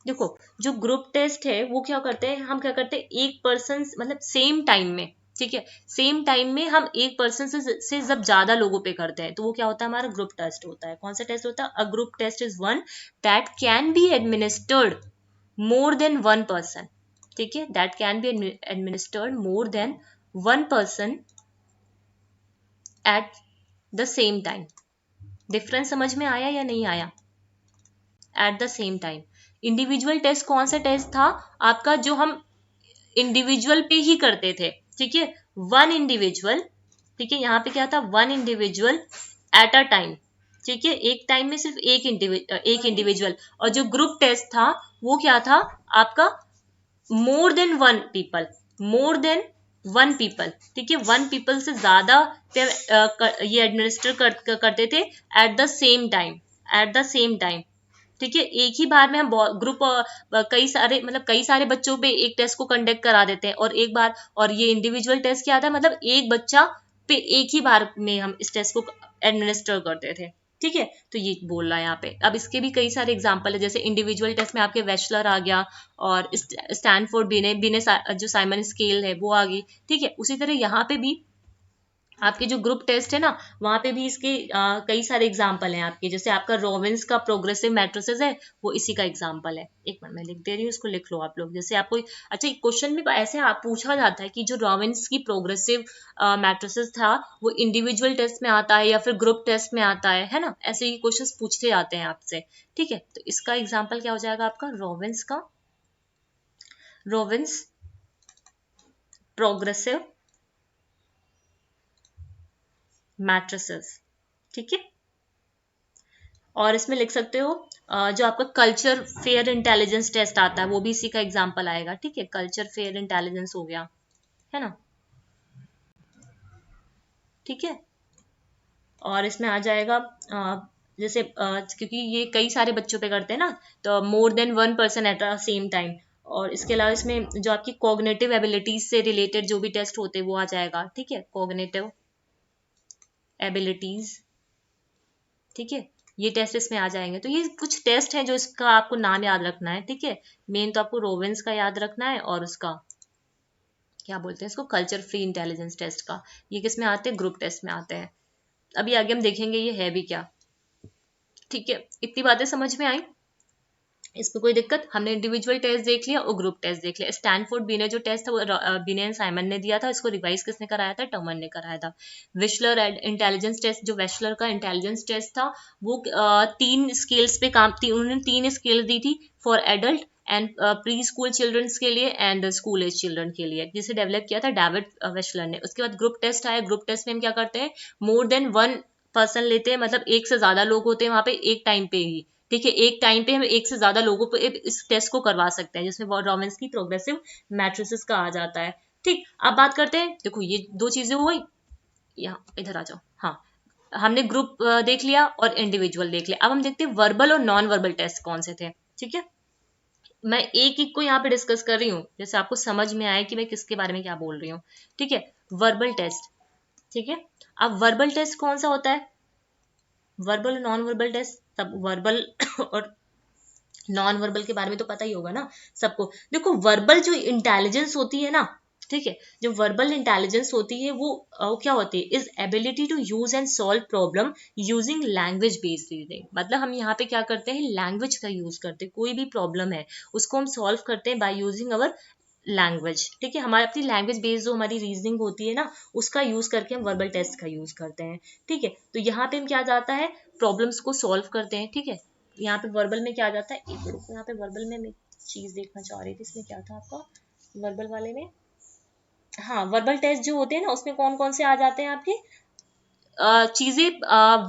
देखो, जो ग्रुप टेस्ट है वो क्या करते हैं, हम क्या करते हैं एक पर्सन मतलब सेम टाइम में, ठीक है, सेम टाइम में हम एक पर्सन से जब ज्यादा लोगों पे करते हैं तो वो क्या होता है, हमारा ग्रुप टेस्ट होता है। कौन सा टेस्ट होता है? A group test is one that can be administered more than one person. ठीक है, that can be administered more than one person at the same time. Difference समझ में आया या नहीं आया? At the same time. Individual test कौन सा टेस्ट था आपका, जो हम इंडिविजुअल पे ही करते थे। ठीक है, वन इंडिविजुअल। ठीक है, यहाँ पे क्या था, one individual at a time. ठीक है, एक टाइम में सिर्फ एक इंडिविजुअल। और जो ग्रुप टेस्ट था वो क्या था आपका, मोर देन वन पीपल, मोर देन वन पीपल। ठीक है, वन पीपल से ज्यादा ये एडमिनिस्टर करते थे eight the same time, eight the same time. ठीक है, एक ही बार में हम ग्रुप कई सारे मतलब कई सारे बच्चों पे एक टेस्ट को कंडक्ट करा देते हैं और एक बार। और ये इंडिविजुअल टेस्ट क्या था, मतलब एक बच्चा पे एक ही बार में हम इस टेस्ट को एडमिनिस्टर करते थे। ठीक है, तो ये बोल रहा है यहाँ पे। अब इसके भी कई सारे एग्जांपल है, जैसे इंडिविजुअल टेस्ट में आपके वेशलर आ गया और स्टैनफोर्ड बिने बिने जो साइमन स्केल है वो आ गई। ठीक है, उसी तरह यहाँ पे भी आपके जो ग्रुप टेस्ट है ना, वहां पे भी इसके कई सारे एग्जाम्पल हैं आपके। जैसे आपका रोबिन्स का प्रोग्रेसिव मैट्रिसेस है, वो इसी का एग्जाम्पल है। एक मिनट मैं लिख दे रही हूँ, इसको लिख लो आप लोग। जैसे आपको अच्छा क्वेश्चन में ऐसे आप पूछा जाता है कि जो रोबिन्स की प्रोग्रेसिव मैट्रिसेस था वो इंडिविजुअल टेस्ट में आता है या फिर ग्रुप टेस्ट में आता है ना, ऐसे ही क्वेश्चन पूछते जाते हैं आपसे। ठीक है, तो इसका एग्जाम्पल क्या हो जाएगा आपका, रोबिन्स का, रोबिन्स प्रोग्रेसिव मैट्रिसेस। ठीक है, और इसमें लिख सकते हो जो आपका कल्चर फेयर इंटेलिजेंस टेस्ट आता है वो भी इसी का एग्जांपल आएगा। ठीक है, कल्चर फेयर इंटेलिजेंस हो गया, है ना। ठीक है, और इसमें आ जाएगा जैसे क्योंकि ये कई सारे बच्चों पे करते हैं ना, तो मोर than one person at the same time. और इसके अलावा इसमें जो आपकी कॉग्निटिव एबिलिटीज से रिलेटेड जो भी टेस्ट होते हैं वो आ जाएगा। ठीक है, कॉग्निटिव एबिलिटीज। ठीक है, ये टेस्ट इसमें आ जाएंगे। तो ये कुछ टेस्ट हैं जो इसका आपको नाम याद रखना है। ठीक है, मेन तो आपको रोबिन्स का याद रखना है और उसका क्या बोलते हैं इसको, कल्चर फ्री इंटेलिजेंस टेस्ट का। ये किस में आते हैं, ग्रुप टेस्ट में आते हैं। अभी आगे हम देखेंगे ये है भी क्या। ठीक है, इतनी बातें समझ में आई, इसमें कोई दिक्कत? हमने इंडिविजुअल टेस्ट देख लिया और ग्रुप टेस्ट देख लिया। स्टैनफोर्ड बिने जो टेस्ट था वो बिने एंड साइमन ने दिया था, इसको रिवाइज किसने कराया था, टर्मन ने कराया था। विशलर इंटेलिजेंस टेस्ट, जो वेशलर का इंटेलिजेंस टेस्ट था वो तीन स्केल्स पे काम थी, उन्होंने तीन स्केल दी थी, for adult and pre school childrens के लिए एंड स्कूल एज चिल्ड्रन के लिए, जिसे डेवलप किया था डेविड वेशलर ने। उसके बाद ग्रुप टेस्ट आया। ग्रुप टेस्ट में हम क्या करते हैं, मोर देन वन पर्सन लेते हैं, मतलब एक से ज्यादा लोग होते हैं वहां पे एक टाइम पे ही। ठीक है, एक टाइम पे हम एक से ज्यादा लोगों को इस टेस्ट को करवा सकते हैं, जिसमें रोबिन्स की प्रोग्रेसिव मैट्रिसेस का आ जाता है। ठीक, अब बात करते हैं, देखो ये दो चीजें हो गई, यहाँ इधर आ जाओ। हाँ, हमने ग्रुप देख लिया और इंडिविजुअल देख लिया। अब हम देखते हैं वर्बल और नॉन वर्बल टेस्ट कौन से थे। ठीक है, मैं एक एक को यहाँ पे डिस्कस कर रही हूँ, जैसे आपको समझ में आए कि मैं किसके बारे में क्या बोल रही हूँ। ठीक है, वर्बल टेस्ट। ठीक है, अब वर्बल टेस्ट कौन सा होता है, वर्बल और नॉन वर्बल टेस्ट। सब वर्बल और नॉन वर्बल के बारे में तो पता ही होगा ना सबको। देखो, वर्बल जो इंटेलिजेंस होती है ना, ठीक है, जो वर्बल इंटेलिजेंस होती है वो क्या होती है, is ability to use and solve problem using language based reasoning. मतलब हम यहाँ पे क्या करते हैं, लैंग्वेज का यूज करते हैं, कोई भी प्रॉब्लम है उसको हम सॉल्व करते हैं बाय यूजिंग अवर लैंग्वेज। ठीक है, हमारी अपनी लैंग्वेज बेस्ड जो हमारी रीजनिंग होती है ना, उसका यूज करके हम वर्बल टेस्ट का यूज करते हैं। ठीक है, तो यहाँ पे हम क्या जाता है, प्रॉब्लम्स को सॉल्व करते हैं। ठीक है, यहाँ पे वर्बल में क्या आ जाता है, एक मिनट, यहाँ पे वर्बल में मैं चीज देखना चाह रही थी, इसमें क्या था आपका वर्बल वाले में। हाँ, वर्बल टेस्ट जो होते हैं ना उसमें कौन कौन से आ जाते हैं आपके, चीजें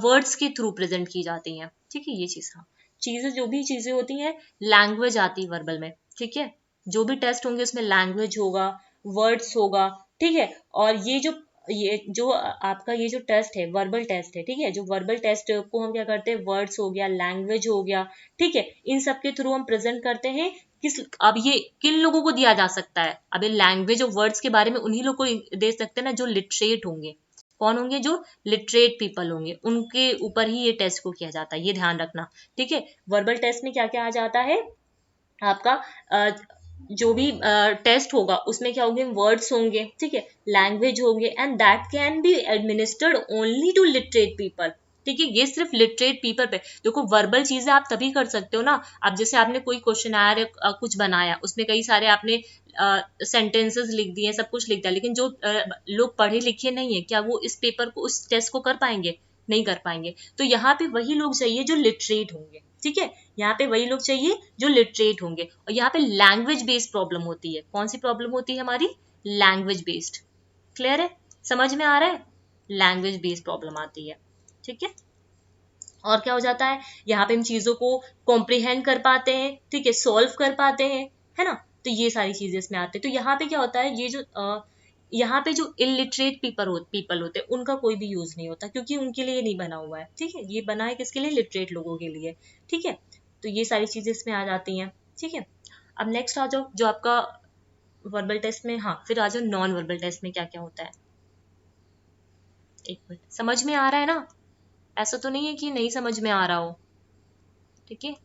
वर्ड्स के थ्रू प्रेजेंट की जाती हैं। ठीक है, ये चीज, हाँ, चीजें जो भी चीजें होती हैं, लैंग्वेज आती है वर्बल में। ठीक है, जो भी टेस्ट होंगे उसमें लैंग्वेज होगा, वर्ड्स होगा। ठीक है, और ये जो आपका ये जो टेस्ट है वर्बल टेस्ट है। ठीक है, जो वर्बल टेस्ट को हम क्या करते हैं, वर्ड्स हो गया, लैंग्वेज हो गया। ठीक है, इन सब के थ्रू हम प्रेजेंट करते हैं किस, अब ये किन लोगों को दिया जा सकता है, अब ये लैंग्वेज और वर्ड्स के बारे में उन्हीं लोगों को दे सकते हैं ना जो लिटरेट होंगे। कौन होंगे? जो लिटरेट पीपल होंगे, उनके ऊपर ही ये टेस्ट को किया जाता है, ये ध्यान रखना। ठीक है, वर्बल टेस्ट में क्या क्या आ जाता है आपका, जो भी टेस्ट होगा उसमें क्या होंगे, वर्ड्स होंगे, ठीक है, लैंग्वेज होंगे, and that can be administered only to literate people. ठीक है, ये सिर्फ लिटरेट पीपल पे। देखो वर्बल चीजें आप तभी कर सकते हो ना, अब जैसे आपने कोई क्वेश्चन आया कुछ बनाया, उसमें कई सारे आपने सेंटेंसेस लिख दिए, सब कुछ लिख दिया, लेकिन जो लोग पढ़े लिखे नहीं है, क्या वो इस पेपर को, उस टेस्ट को कर पाएंगे? नहीं कर पाएंगे। तो यहाँ पे वही लोग चाहिए जो लिटरेट होंगे। ठीक है, यहाँ पे वही लोग चाहिए जो लिटरेट होंगे। और यहाँ पे लैंग्वेज बेस्ड प्रॉब्लम होती है। कौन सी प्रॉब्लम होती है हमारी? Language based. क्लियर है? समझ में आ रहा है? लैंग्वेज बेस्ड प्रॉब्लम आती है। ठीक है, और क्या हो जाता है, यहाँ पे हम चीजों को कॉम्प्रिहेंड कर पाते हैं, ठीक है, सॉल्व कर पाते हैं, है ना। तो ये सारी चीजें इसमें आती है। तो यहाँ पे क्या होता है, ये जो यहाँ पे जो इलिटरेट पीपल होते हैं उनका कोई भी यूज नहीं होता, क्योंकि उनके लिए नहीं बना हुआ है। ठीक है, ये बना है किसके लिए? लिटरेट लोगों के लिए। ठीक है, तो ये सारी चीजें इसमें आ जाती हैं। ठीक है, अब नेक्स्ट आ जाओ, जो आपका वर्बल टेस्ट में, हाँ फिर आ जाओ नॉन वर्बल टेस्ट में क्या क्या होता है। एक मिनट, समझ में आ रहा है ना? ऐसा तो नहीं है कि नहीं समझ में आ रहा हो। ठीक है,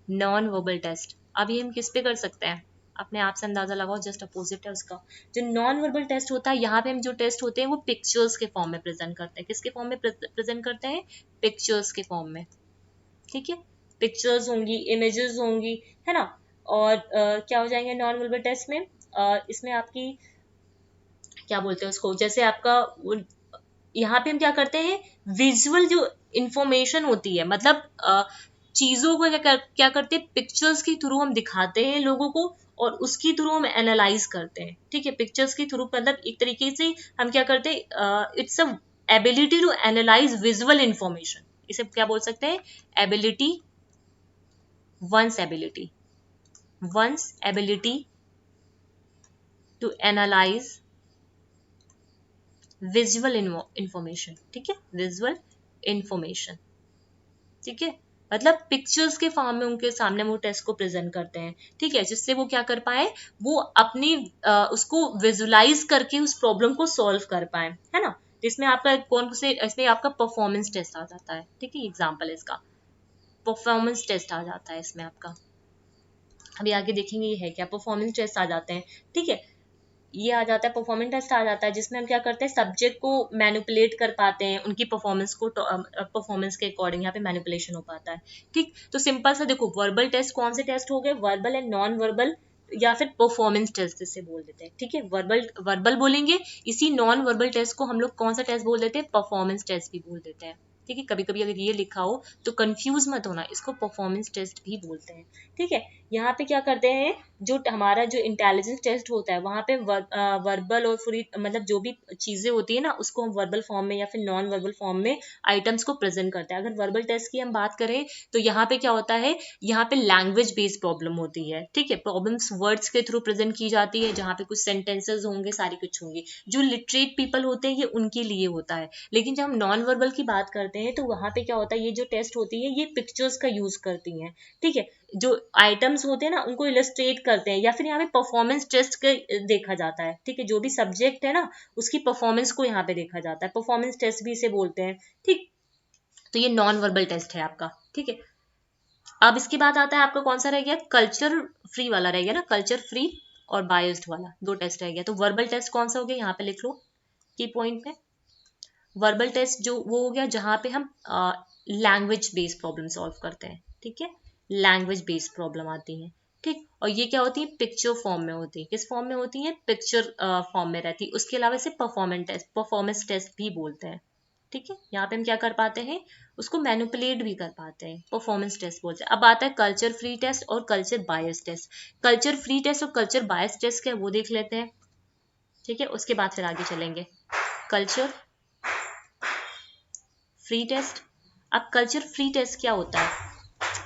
नॉन वर्बल टेस्ट, अब ये हम किस पे कर सकते हैं? अपने आप से अंदाजा लगाओ, जस्ट अपोजिट है उसका। जो नॉन वर्बल टेस्ट होता है, यहाँ पे हम जो टेस्ट होते हैं वो पिक्चर्स के फॉर्म में प्रेजेंट करते हैं। किसके फॉर्म में प्रेजेंट करते हैं? पिक्चर्स के फॉर्म में। ठीक है, पिक्चर्स होंगी, इमेजेस होंगी, है ना। और क्या हो जाएंगे नॉन वर्बल टेस्ट में? इसमें आपकी क्या बोलते हैं उसको, जैसे आपका यहाँ पे हम क्या करते हैं, विजुअल जो इंफॉर्मेशन होती है, मतलब चीजों को क्या करते हैं, पिक्चर्स के थ्रू हम दिखाते हैं लोगों को, और उसके थ्रू हम एनालाइज करते हैं। ठीक है, पिक्चर्स के थ्रू, मतलब एक तरीके से हम क्या करते हैं, it's a ability to analyse visual information. इसे क्या बोल सकते हैं? Ability, one's ability, one's ability to analyse visual information. ठीक है, विजुअल इंफॉर्मेशन। ठीक है, मतलब पिक्चर्स के फॉर्म में उनके सामने वो टेस्ट को प्रेजेंट करते हैं। ठीक है, जिससे वो क्या कर पाए, वो अपनी उसको विजुलाइज करके उस प्रॉब्लम को सॉल्व कर पाए, है ना। इसमें आपका कौन से, इसमें आपका परफॉर्मेंस टेस्ट आ जाता है। ठीक है, एग्जाम्पल है इसका, परफॉर्मेंस टेस्ट आ जाता है इसमें आपका। अभी आगे देखेंगे ये है क्या, परफॉर्मेंस टेस्ट आ जाते हैं। ठीक है, ये आ जाता है, परफॉर्मेंस टेस्ट आ जाता है, जिसमें हम क्या करते हैं, सब्जेक्ट को मैनिपुलेट कर पाते हैं, उनकी परफॉर्मेंस को, परफॉर्मेंस के अकॉर्डिंग यहाँ पे मैनिपुलेशन हो पाता है। ठीक, तो सिंपल सा देखो, वर्बल टेस्ट कौन से टेस्ट हो गए, वर्बल एंड नॉन वर्बल, या फिर परफॉर्मेंस टेस्ट जिससे बोल देते हैं। ठीक है, वर्बल वर्बल बोलेंगे, इसी नॉन वर्बल टेस्ट को हम लोग कौन सा टेस्ट बोल देते हैं, परफॉर्मेंस टेस्ट भी बोल देते हैं। ठीक है, कभी कभी अगर ये लिखा हो तो कंफ्यूज मत होना, इसको परफॉर्मेंस टेस्ट भी बोलते हैं। ठीक है, यहाँ पे क्या करते हैं, जो हमारा जो इंटेलिजेंस टेस्ट होता है, वहां पे वर्बल और फ्री, मतलब जो भी चीजें होती है ना, उसको हम वर्बल फॉर्म में या फिर नॉन वर्बल फॉर्म में आइटम्स को प्रेजेंट करते हैं। अगर वर्बल टेस्ट की हम बात करें तो यहाँ पे क्या होता है, यहाँ पे लैंग्वेज बेस्ड प्रॉब्लम होती है। ठीक है, प्रॉब्लम्स वर्ड्स के थ्रू प्रेजेंट की जाती है, जहाँ पे कुछ सेंटेंसेस होंगे, सारी कुछ होंगी। जो लिटरेट पीपल होते हैं ये उनके लिए होता है। लेकिन जब हम नॉन वर्बल की बात करते हैं तो वहां पे क्या होता है, ये जो टेस्ट होती है ये पिक्चर्स का यूज करती हैं। ठीक है, जो आइटम्स होते हैं ना उनको इलस्ट्रेट करते हैं, या फिर यहाँ पे परफॉर्मेंस टेस्ट के देखा जाता है। ठीक है, जो भी सब्जेक्ट है ना उसकी परफॉर्मेंस को यहाँ पे देखा जाता है, परफॉर्मेंस टेस्ट भी इसे बोलते हैं। ठीक, तो ये नॉन वर्बल टेस्ट है आपका। ठीक है, अब इसके बाद आता है आपका कौन सा रह गया, कल्चर फ्री वाला रह गया ना, कल्चर फ्री और बायस्ड वाला, दो टेस्ट रह गया। तो वर्बल टेस्ट कौन सा हो गया, यहाँ पे लिख लो की पॉइंट में। वर्बल टेस्ट जो वो हो गया जहां पे हम लैंग्वेज बेस्ड प्रॉब्लम सॉल्व करते हैं। ठीक है, लैंग्वेज बेस्ड प्रॉब्लम आती है। ठीक, और ये क्या होती है, पिक्चर फॉर्म में होती है। किस फॉर्म में होती है, पिक्चर फॉर्म में रहती है। उसके अलावा इसे परफॉर्मेंस टेस्ट भी बोलते हैं। ठीक है, यहाँ पे हम क्या कर पाते हैं, उसको मैनिपुलेट भी कर पाते हैं, परफॉर्मेंस टेस्ट बोलते हैं। अब आता है कल्चर फ्री टेस्ट और culture bias test. Culture free test और कल्चर बायस टेस्ट क्या, वो देख लेते हैं। ठीक है, उसके बाद फिर आगे चलेंगे। कल्चर फ्री टेस्ट, अब कल्चर फ्री टेस्ट क्या होता है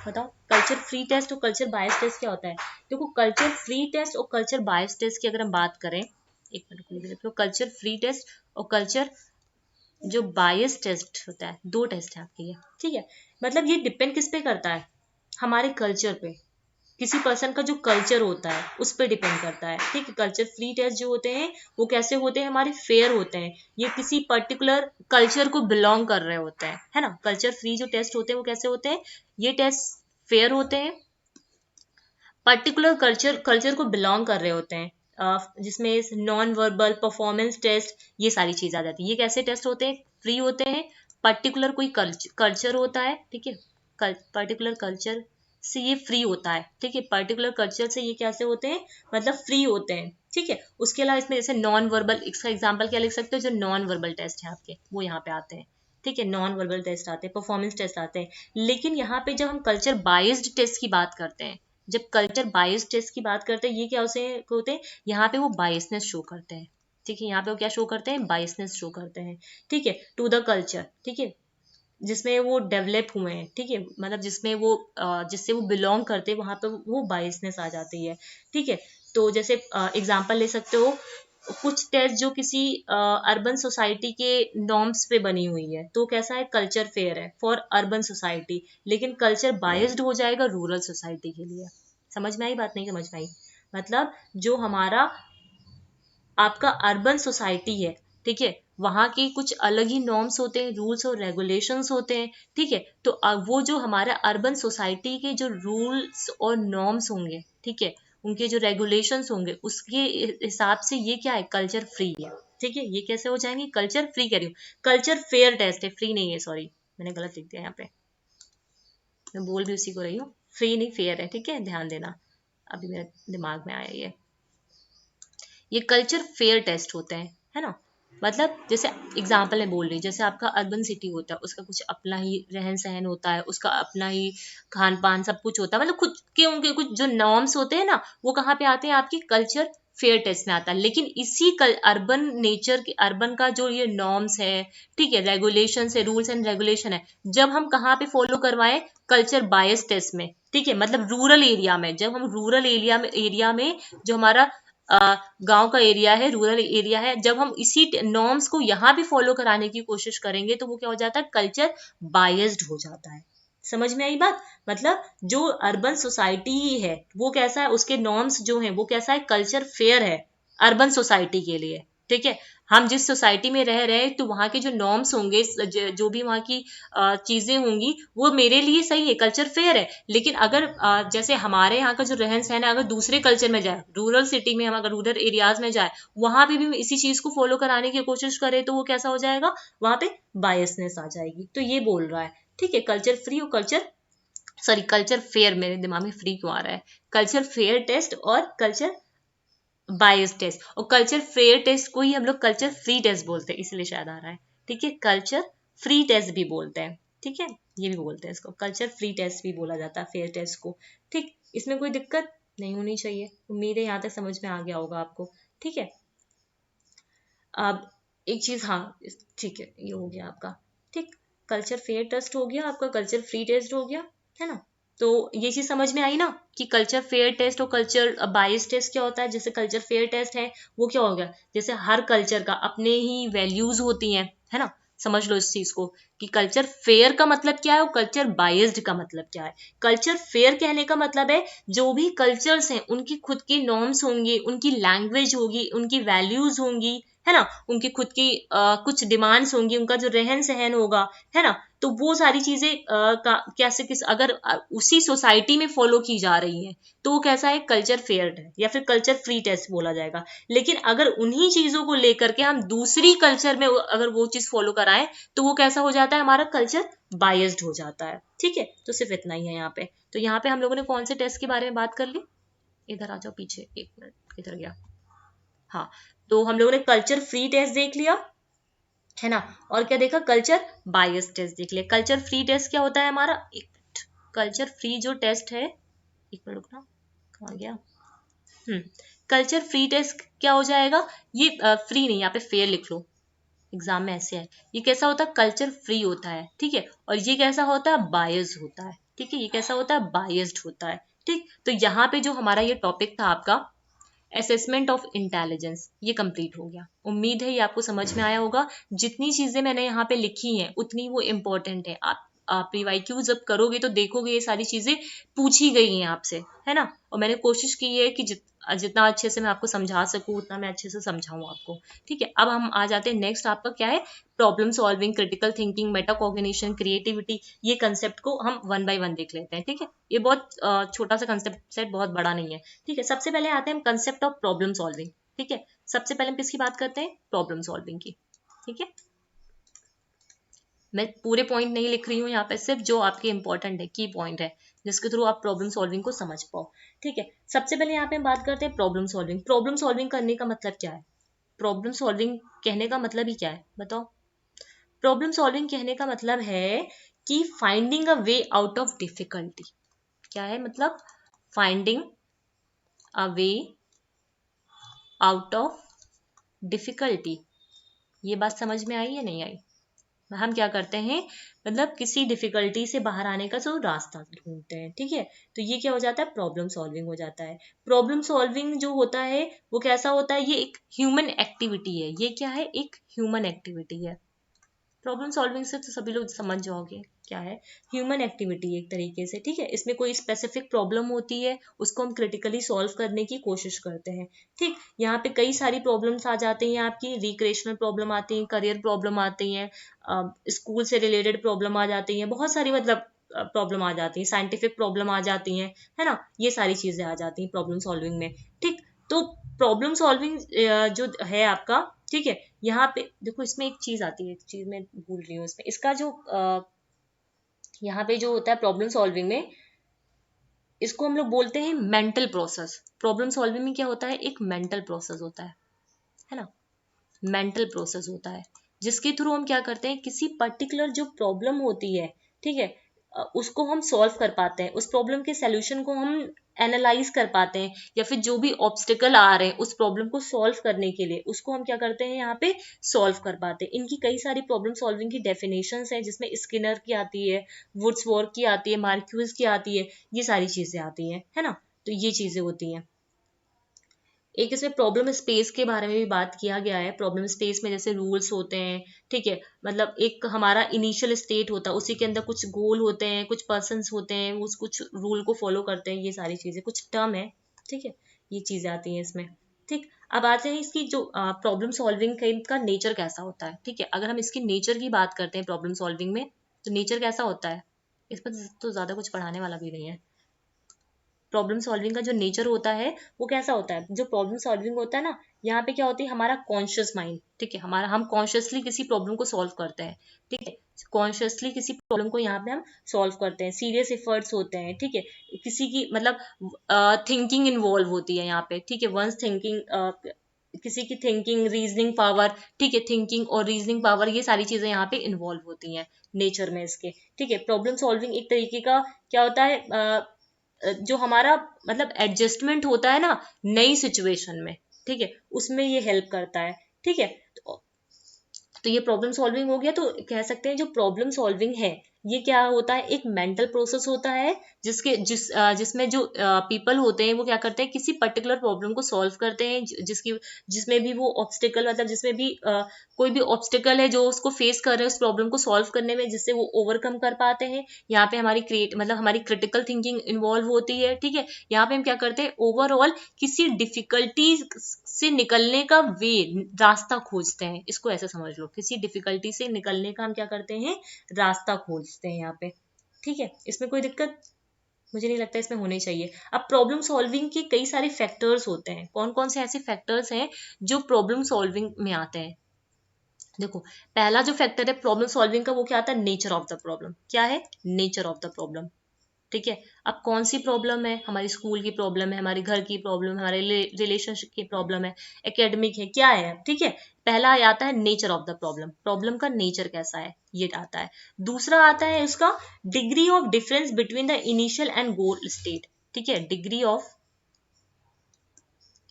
बताओ, कल्चर फ्री टेस्ट और कल्चर बायस टेस्ट क्या होता है। देखो, कल्चर फ्री टेस्ट और कल्चर बायस टेस्ट की अगर हम बात करें, एक मिनट देख लो, कल्चर फ्री टेस्ट और कल्चर जो बायस टेस्ट होता है, दो टेस्ट है आपके ये। ठीक है, मतलब ये डिपेंड किस पे करता है, हमारे कल्चर पे। किसी पर्सन का जो कल्चर होता है उस पर डिपेंड करता है, ठीक है। कल्चर फ्री टेस्ट जो होते हैं वो कैसे होते हैं, हमारे फेयर होते हैं, ये किसी पर्टिकुलर कल्चर को बिलोंग कर रहे होते हैं, है ना। कल्चर फ्री जो टेस्ट होते हैं वो कैसे होते हैं, ये टेस्ट फेयर होते हैं, पर्टिकुलर कल्चर को बिलोंग कर रहे होते हैं, जिसमें नॉन वर्बल परफॉर्मेंस टेस्ट ये सारी चीज आ जाती है। ये कैसे टेस्ट होते हैं, फ्री होते हैं, पर्टिकुलर कोई कल्चर होता है, ठीक है, पर्टिकुलर कल्चर से ये फ्री होता है, ठीक है, पर्टिकुलर कल्चर से ये कैसे होते हैं, मतलब फ्री होते हैं, ठीक है। उसके अलावा इसमें जैसे नॉन वर्बल, इसका एग्जांपल क्या लिख सकते हो, जो नॉन वर्बल टेस्ट है आपके वो यहाँ पे आते हैं, ठीक है, नॉन वर्बल टेस्ट आते हैं, परफॉर्मेंस टेस्ट आते हैं। लेकिन यहाँ पे जब हम कल्चर बाइज्ड टेस्ट की बात करते हैं, जब कल्चर बायस टेस्ट की बात करते हैं, ये क्या होते हैं, यहाँ पे वो बायसनेस शो करते हैं, ठीक है, यहाँ पे वो क्या शो करते हैं, बायसनेस शो करते हैं, ठीक है, टू द कल्चर, ठीक है, जिसमें वो डेवलप हुए हैं, ठीक है, मतलब जिसमें वो जिससे वो बिलोंग करते हैं, वहां पे वो बायसनेस आ जाती है, ठीक है। तो जैसे एग्जांपल ले सकते हो, कुछ टेस्ट जो किसी अर्बन सोसाइटी के नॉर्म्स पे बनी हुई है, तो कैसा है, कल्चर फेयर है फॉर अर्बन सोसाइटी, लेकिन कल्चर बायस्ड हो जाएगा रूरल सोसाइटी के लिए। समझ में आई बात, नहीं समझ में आई, मतलब जो हमारा आपका अर्बन सोसाइटी है, ठीक है, वहां के कुछ अलग ही नॉर्म्स होते हैं, रूल्स और रेगुलेशंस होते हैं, ठीक है। तो वो जो हमारा अर्बन सोसाइटी के जो रूल्स और नॉर्म्स होंगे, ठीक है, उनके जो रेगुलेशंस होंगे, उसके हिसाब से ये क्या है, कल्चर फ्री है, ठीक है। ये कैसे हो जाएंगे, कल्चर फ्री कह रही हूँ, कल्चर फेयर टेस्ट है, फ्री नहीं है, सॉरी मैंने गलत लिख दिया यहाँ पे, मैं बोल भी उसी को रही हूँ, फ्री नहीं फेयर है, ठीक है, ध्यान देना, अभी मेरे दिमाग में आया ये कल्चर फेयर टेस्ट होते हैं, है ना। मतलब जैसे एग्जाम्पल मैं बोल रही हूँ, जैसे आपका अर्बन सिटी होता है, उसका कुछ अपना ही रहन सहन होता है, उसका अपना ही खान पान सब कुछ होता है, मतलब खुद के उनके कुछ जो नॉर्म्स होते हैं ना, वो कहाँ पे आते हैं, आपकी कल्चर फेयर टेस्ट में आता है। लेकिन इसी अर्बन नेचर के, अर्बन का जो ये नॉर्म्स है, ठीक है, रेगुलेशन है, रूल्स एंड रेगुलेशन है, जब हम कहाँ पे फॉलो करवाएं, कल्चर बायस टेस्ट में, ठीक है, मतलब रूरल एरिया में, जब हम रूरल एरिया में जो हमारा गांव का एरिया है, रूरल एरिया है, जब हम इसी नॉर्म्स को यहाँ भी फॉलो कराने की कोशिश करेंगे, तो वो क्या हो जाता है, कल्चर बायस्ड हो जाता है। समझ में आई बात, मतलब जो अर्बन सोसाइटी ही है वो कैसा है, उसके नॉर्म्स जो हैं वो कैसा है, कल्चर फेयर है अर्बन सोसाइटी के लिए, ठीक है। हम जिस सोसाइटी में रह रहे हैं, तो वहाँ के जो नॉर्म्स होंगे, जो भी वहाँ की चीजें होंगी, वो मेरे लिए सही है, कल्चर फेयर है। लेकिन अगर जैसे हमारे यहाँ का जो रहन सहन है, अगर दूसरे कल्चर में जाए, रूरल सिटी में, हम अगर रूरल एरियाज में जाए, वहां पे भी इसी चीज को फॉलो कराने की कोशिश करें, तो वो कैसा हो जाएगा, वहां पे बायसनेस आ जाएगी। तो ये बोल रहा है, ठीक है, कल्चर फ्री और कल्चर फेयर, मेरे दिमाग में फ्री क्यों आ रहा है, कल्चर फेयर टेस्ट और कल्चर बायस टेस्ट, और कल्चर फेयर टेस्ट को ही हम लोग कल्चर फ्री टेस्ट बोलते हैं, इसलिए शायद आ रहा है, ठीक है, कल्चर फ्री टेस्ट भी बोलते हैं, ठीक है, ये भी बोलते हैं इसको, कल्चर फ्री टेस्ट भी बोला जाता है फेयर टेस्ट को, ठीक। इसमें कोई दिक्कत नहीं होनी चाहिए, उम्मीद है यहाँ तक समझ में आ गया होगा आपको, ठीक है। अब एक चीज, हाँ ठीक है, ये हो गया आपका, ठीक, कल्चर फेयर टेस्ट हो गया आपका, कल्चर फ्री टेस्ट हो गया, है ना। तो ये चीज समझ में आई ना, कि कल्चर फेयर टेस्ट और कल्चर बायस टेस्ट क्या होता है। जैसे कल्चर फेयर टेस्ट है, वो क्या हो गया, जैसे हर कल्चर का अपने ही वैल्यूज होती हैं, है ना। समझ लो इस चीज को, कि कल्चर फेयर का मतलब क्या है और कल्चर बायस्ड का मतलब क्या है। कल्चर फेयर कहने का मतलब है, जो भी कल्चर्स हैं उनकी खुद की नॉर्म्स होंगी, उनकी लैंग्वेज होगी, उनकी वैल्यूज होंगी, है ना, उनकी खुद की कुछ डिमांड्स होंगी, उनका जो रहन सहन होगा, है ना। तो वो सारी चीजें कैसे अगर उसी सोसाइटी में फॉलो की जा रही हैं, तो वो कैसा है, कल्चर फेयर है, या फिर कल्चर फ्री टेस्ट बोला जाएगा। लेकिन अगर उन्हीं चीजों को लेकर के हम दूसरी कल्चर में अगर वो चीज फॉलो कराएं, तो वो कैसा हो जाता है, हमारा कल्चर बायस्ड हो जाता है, ठीक है। तो सिर्फ इतना ही है यहाँ पे। तो यहाँ पे हम लोगों ने कौन से टेस्ट के बारे में बात कर ली, इधर आ जाओ पीछे, एक मिनट, किधर गया, हाँ। तो हम लोगों ने कल्चर फ्री टेस्ट देख लिया, है ना, और क्या देखा, कल्चर बायस टेस्ट देख लिया। कल्चर फ्री टेस्ट क्या होता है हमारा, एक मिनट, कल्चर फ्री जो टेस्ट है, एक मिनट रुकना, कहाँ गया, कल्चर फ्री टेस्ट क्या हो जाएगा, ये फ्री नहीं, यहाँ पे फेयर लिख लो, एग्जाम में ऐसे है। ये कैसा होता है, कल्चर फ्री होता है, ठीक है, और ये कैसा होता है, बायस्ड होता है, ठीक है, ये कैसा होता है, बायस्ड होता है, ठीक। तो यहाँ पे जो हमारा ये टॉपिक था आपका असेसमेंट ऑफ इंटेलिजेंस, ये कंप्लीट हो गया। उम्मीद है ये आपको समझ में आया होगा। जितनी चीजें मैंने यहाँ पे लिखी हैं उतनी वो इम्पोर्टेंट है, आप PYQ जब करोगे तो देखोगे ये सारी चीजें पूछी गई हैं आपसे, है ना। और मैंने कोशिश की है कि जितना अच्छे से मैं आपको समझा सकूं उतना मैं अच्छे से समझाऊं आपको। ठीक है, अब हम आ जाते हैं नेक्स्ट, आपका क्या है, problem solving, critical thinking, metacognition, creativity. ये कंसेप्ट को हम वन बाय वन देख लेते हैं। ठीक है, ये बहुत छोटा सा कंसेप्ट सेट, बहुत बड़ा नहीं है। ठीक है, सबसे पहले आते हैं हम कंसेप्ट ऑफ प्रॉब्लम सॉल्विंग। ठीक है, सबसे पहले हम किसकी बात करते हैं, प्रॉब्लम सॉल्विंग की। ठीक है, मैं पूरे पॉइंट नहीं लिख रही हूँ यहाँ पे, सिर्फ जो आपके इंपॉर्टेंट है, की पॉइंट है, जिसके थ्रू आप प्रॉब्लम सॉल्विंग को समझ पाओ। ठीक है, सबसे पहले यहाँ पे हम बात करते हैं प्रॉब्लम सॉल्विंग। प्रॉब्लम सॉल्विंग करने का मतलब क्या है, प्रॉब्लम सॉल्विंग कहने का मतलब ही क्या है, बताओ। प्रॉब्लम सॉल्विंग कहने का मतलब है कि finding a way out of difficulty. क्या है मतलब, finding a way out of difficulty. ये बात समझ में आई या नहीं आई। हम क्या करते हैं, मतलब किसी डिफिकल्टी से बाहर आने का जो रास्ता ढूंढते हैं। ठीक है, तो ये क्या हो जाता है, प्रॉब्लम सॉल्विंग हो जाता है। प्रॉब्लम सॉल्विंग जो होता है वो कैसा होता है, ये एक ह्यूमन एक्टिविटी है। ये क्या है, एक ह्यूमन एक्टिविटी है। प्रॉब्लम सॉल्विंग से तो सभी लोग समझ जाओगे क्या है, ह्यूमन एक्टिविटी एक तरीके से। ठीक है, इसमें कोई स्पेसिफिक प्रॉब्लम होती है, उसको हम क्रिटिकली सॉल्व करने की कोशिश करते हैं। ठीक, यहाँ पे कई सारी प्रॉब्लम्स आ जाती हैं आपकी, रिक्रिएशनल प्रॉब्लम आती हैं, करियर प्रॉब्लम आती हैं, स्कूल से रिलेटेड प्रॉब्लम आ जाती हैं, बहुत सारी मतलब प्रॉब्लम आ जाती है, साइंटिफिक प्रॉब्लम आ जाती हैं, है ना। ये सारी चीजें आ जाती हैं प्रॉब्लम सॉल्विंग में। ठीक, तो प्रॉब्लम सॉल्विंग जो है आपका, ठीक है, यहाँ पे देखो इसमें एक चीज आती है, एक चीज मैं भूल रही हूँ इसमें, इसका जो यहाँ पे जो होता है प्रॉब्लम सॉल्विंग में, इसको हम लोग बोलते हैं मेंटल प्रोसेस। प्रॉब्लम सॉल्विंग में क्या होता है, एक मेंटल प्रोसेस होता है ना, मेंटल प्रोसेस होता है, जिसके थ्रू हम क्या करते हैं, किसी पर्टिकुलर जो प्रॉब्लम होती है, ठीक है, उसको हम सॉल्व कर पाते हैं, उस प्रॉब्लम के सॉल्यूशन को हम एनालाइज कर पाते हैं, या फिर जो भी ऑब्स्टिकल आ रहे हैं उस प्रॉब्लम को सॉल्व करने के लिए उसको हम क्या करते हैं, यहाँ पे सॉल्व कर पाते हैं। इनकी कई सारी प्रॉब्लम सॉल्विंग की डेफिनेशंस हैं, जिसमें स्किनर की आती है, वुड्सवर्थ की आती है, मार्क्यूज की आती है, ये सारी चीजें आती हैं, है ना। तो ये चीजें होती हैं। एक इसमें प्रॉब्लम स्पेस के बारे में भी बात किया गया है। प्रॉब्लम स्पेस में जैसे रूल्स होते हैं, ठीक है, मतलब एक हमारा इनिशियल स्टेट होता है, उसी के अंदर कुछ गोल होते हैं, कुछ पर्सन्स होते हैं, उस कुछ रूल को फॉलो करते हैं, ये सारी चीजें कुछ टर्म है। ठीक है, ये चीजें आती हैं इसमें। ठीक, अब आते हैं इसकी जो प्रॉब्लम सॉल्विंग का नेचर कैसा होता है। ठीक है, अगर हम इसकी नेचर की बात करते हैं प्रॉब्लम सॉल्विंग में, तो नेचर कैसा होता है, इस पर तो ज्यादा कुछ पढ़ाने वाला भी नहीं है। प्रॉब्लम सॉल्विंग का जो नेचर होता है वो कैसा होता है, जो प्रॉब्लम सॉल्विंग होता है ना, यहाँ पे क्या होती है, हमारा कॉन्शियस माइंड। ठीक है, हमारा हम कॉन्शियसली किसी प्रॉब्लम को सॉल्व करते हैं। ठीक है, कॉन्शियसली किसी प्रॉब्लम को यहाँ पे हम सॉल्व करते हैं, सीरियस एफर्ट्स होते हैं। ठीक है, किसी की मतलब थिंकिंग इन्वॉल्व होती है यहाँ पे। ठीक है, वंस थिंकिंग, किसी की थिंकिंग, रीजनिंग पावर, ठीक है, थिंकिंग और रीजनिंग पावर, ये सारी चीजें यहाँ पे इन्वॉल्व होती हैं नेचर में इसके। ठीक है, प्रॉब्लम सॉल्विंग एक तरीके का क्या होता है, जो हमारा मतलब एडजस्टमेंट होता है ना नई सिचुएशन में, ठीक है, उसमें ये हेल्प करता है। ठीक है, तो ये प्रॉब्लम सॉल्विंग हो गया। तो कह सकते हैं जो प्रॉब्लम सॉल्विंग है ये क्या होता है, एक मेंटल प्रोसेस होता है, जिसमें जो पीपल होते हैं वो क्या करते हैं, किसी पर्टिकुलर प्रॉब्लम को सॉल्व करते हैं, जिसमें भी वो ऑब्स्टिकल, मतलब जिसमें भी कोई भी ऑब्स्टिकल है जो उसको फेस कर रहे हैं उस प्रॉब्लम को सॉल्व करने में, जिससे वो ओवरकम कर पाते हैं। यहाँ पे हमारी हमारी क्रिटिकल थिंकिंग इन्वॉल्व होती है। ठीक है, यहाँ पे हम क्या करते हैं, ओवरऑल किसी डिफिकल्टी से निकलने का वे, रास्ता खोजते हैं, इसको ऐसे समझ लो, किसी डिफिकल्टी से निकलने का हम क्या करते हैं, रास्ता खोजते हैं यहाँ पे। ठीक है, इसमें कोई दिक्कत मुझे नहीं लगता इसमें होनी चाहिए। अब प्रॉब्लम सॉल्विंग के कई सारे फैक्टर्स होते हैं, कौन कौन से ऐसे फैक्टर्स हैं जो प्रॉब्लम सॉल्विंग में आते हैं। देखो, पहला जो फैक्टर है प्रॉब्लम सॉल्विंग का वो क्या आता है, नेचर ऑफ द प्रॉब्लम। क्या है, नेचर ऑफ द प्रॉब्लम। ठीक है, अब कौन सी प्रॉब्लम है, हमारी स्कूल की प्रॉब्लम है, हमारे घर की प्रॉब्लम है, हमारे रिलेशनशिप की प्रॉब्लम है, एकेडमिक है, क्या है। ठीक है, पहला आता है nature of the problem, problem का नेचर कैसा है ये आता है। दूसरा आता है उसका degree of difference between the initial and goal state. ठीक है, degree of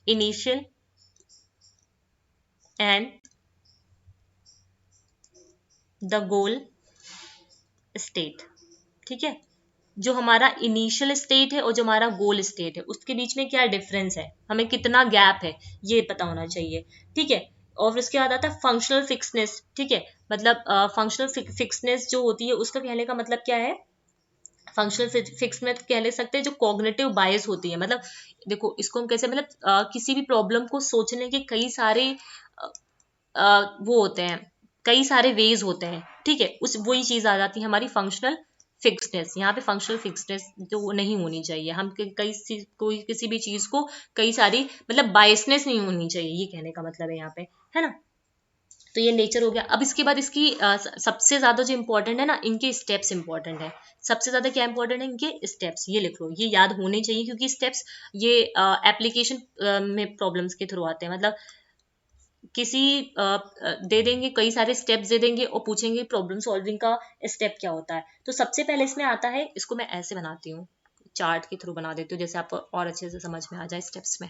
initial and the goal state. ठीक है, जो हमारा इनिशियल स्टेट है और जो हमारा गोल स्टेट है उसके बीच में क्या डिफरेंस है, हमें कितना गैप है, ये पता होना चाहिए। ठीक है, और उसके बाद आता है फंक्शनल फिक्सनेस, ठीक है। मतलब फंक्शनल फिक्सनेस जो होती है उसका कहने का मतलब क्या है, फंक्शनल फिक्स में कह ले सकते हैं जो कॉग्निटिव बायस होती है। मतलब देखो इसको हम कैसे, मतलब किसी भी प्रॉब्लम को सोचने के कई सारे वो होते हैं, कई सारे वेज होते हैं, ठीक है। उस वही चीज आ जाती है हमारी फंक्शनल फिक्सनेस। यहाँ पे फंक्शनल फिक्सनेस जो नहीं होनी चाहिए, हम कोई किसी भी चीज को कई सारी मतलब बायसनेस नहीं होनी चाहिए, ये कहने का मतलब है यहाँ पे, है ना। तो ये नेचर हो गया। अब इसके बाद इसकी सबसे ज्यादा जो इंपॉर्टेंट है ना, इनके स्टेप्स इंपॉर्टेंट है। सबसे ज्यादा क्या इंपॉर्टेंट है, इनके स्टेप्स, ये लिख लो, ये याद होने चाहिए क्योंकि स्टेप्स ये एप्लीकेशन में प्रॉब्लम्स के थ्रू आते हैं। मतलब किसी दे देंगे, कई सारे स्टेप्स दे देंगे और पूछेंगे प्रॉब्लम सॉल्विंग का स्टेप क्या होता है। तो सबसे पहले इसमें आता है, इसको मैं ऐसे बनाती हूँ, चार्ट के थ्रू बना देती हूँ जैसे आपको और अच्छे से समझ में आ जाए स्टेप्स में।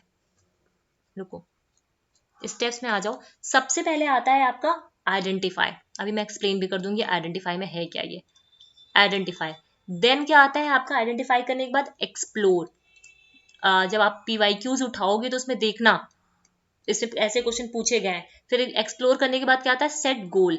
रुको, स्टेप्स में आ जाओ। सबसे पहले आता है आपका आइडेंटिफाई। अभी मैं एक्सप्लेन भी कर दूंगी आइडेंटिफाई में है क्या ये। आइडेंटिफाई, देन क्या आता है आपका आइडेंटिफाई करने के बाद एक्सप्लोर। जब आप पीवाईक्यूज उठाओगे तो उसमें देखना इससे ऐसे क्वेश्चन पूछे गए हैं। फिर एक्सप्लोर करने के बाद क्या आता है, सेट गोल,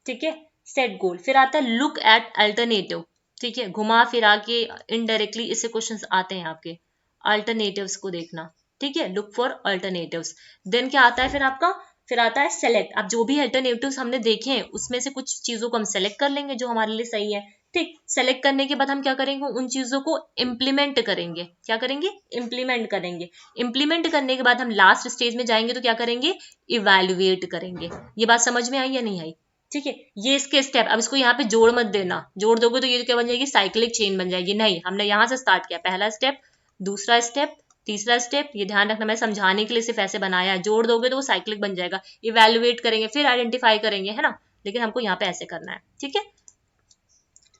ठीक है, सेट गोल। फिर आता है लुक एट अल्टरनेटिव, ठीक है, घुमा फिरा के इनडायरेक्टली इससे क्वेश्चंस आते हैं आपके, अल्टरनेटिव्स को देखना, ठीक है, लुक फॉर अल्टरनेटिव्स। देन क्या आता है फिर आपका, फिर आता है सेलेक्ट। अब जो भी अल्टरनेटिव्स हमने देखे हैं उसमें से कुछ चीजों को हम सेलेक्ट कर लेंगे जो हमारे लिए सही है, ठीक। सेलेक्ट करने के बाद हम क्या करेंगे, उन चीजों को इम्प्लीमेंट करेंगे। क्या करेंगे, इम्प्लीमेंट करेंगे। इम्प्लीमेंट करने के बाद हम लास्ट स्टेज में जाएंगे तो क्या करेंगे, इवेल्युएट करेंगे। ये बात समझ में आई या नहीं आई, ठीक है। ये इसके स्टेप। अब इसको यहाँ पे जोड़ मत देना, जोड़ दोगे तो ये क्या बन जाएगी, साइक्लिक चेन बन जाएगी। नहीं, हमने यहाँ से स्टार्ट किया, पहला स्टेप, दूसरा स्टेप, तीसरा स्टेप, ये ध्यान रखना मैं समझाने के लिए सिर्फ ऐसे बनाया है। जोड़ दोगे तो वो साइक्लिक बन जाएगा। इवेल्युएट करेंगे, फिर आइडेंटिफाई करेंगे, है ना, लेकिन हमको यहाँ पे ऐसे करना है, ठीक है।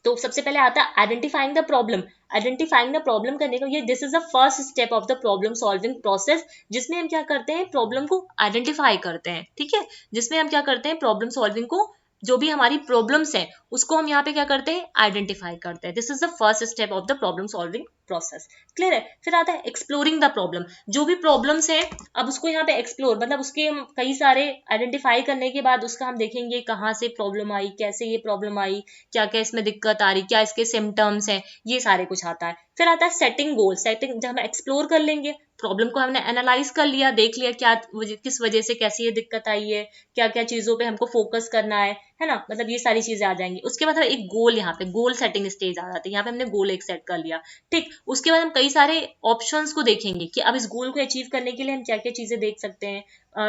तो सबसे पहले आता है identifying the problem. Identifying the problem करने का ये this is the first step of the problem solving process, जिसमें हम क्या करते हैं, प्रॉब्लम को आइडेंटिफाई करते हैं, ठीक है। जिसमें हम क्या करते हैं, प्रॉब्लम सॉल्विंग को, जो भी हमारी प्रॉब्लम्स है उसको हम यहाँ पे क्या करते हैं, आइडेंटिफाई करते हैं। This is the first step of the problem solving process, clear है। फिर आता है एक्सप्लोरिंग द प्रॉब्लम। जो भी प्रॉब्लम्स है अब उसको यहाँ पे एक्सप्लोर, मतलब उसके हम कई सारे आइडेंटिफाई करने के बाद उसका हम देखेंगे कहाँ से प्रॉब्लम आई, कैसे ये प्रॉब्लम आई, क्या क्या इसमें दिक्कत आ रही, क्या इसके सिम्टम्स हैं, ये सारे कुछ आता है। फिर आता है सेटिंग गोल। सेटिंग जब हम एक्सप्लोर कर लेंगे, प्रॉब्लम को हमने एनालाइज कर लिया, देख लिया क्या किस वजह से कैसी ये दिक्कत आई है, क्या क्या चीजों पे हमको फोकस करना है ना, मतलब ये सारी चीजें आ जाएंगी। उसके बाद एक गोल, यहाँ पे गोल सेटिंग स्टेज आ जाती है। यहाँ पे हमने गोल एक सेट कर लिया, ठीक। उसके बाद हम कई सारे ऑप्शंस को देखेंगे कि अब इस गोल को अचीव करने के लिए हम क्या क्या चीजें देख सकते हैं,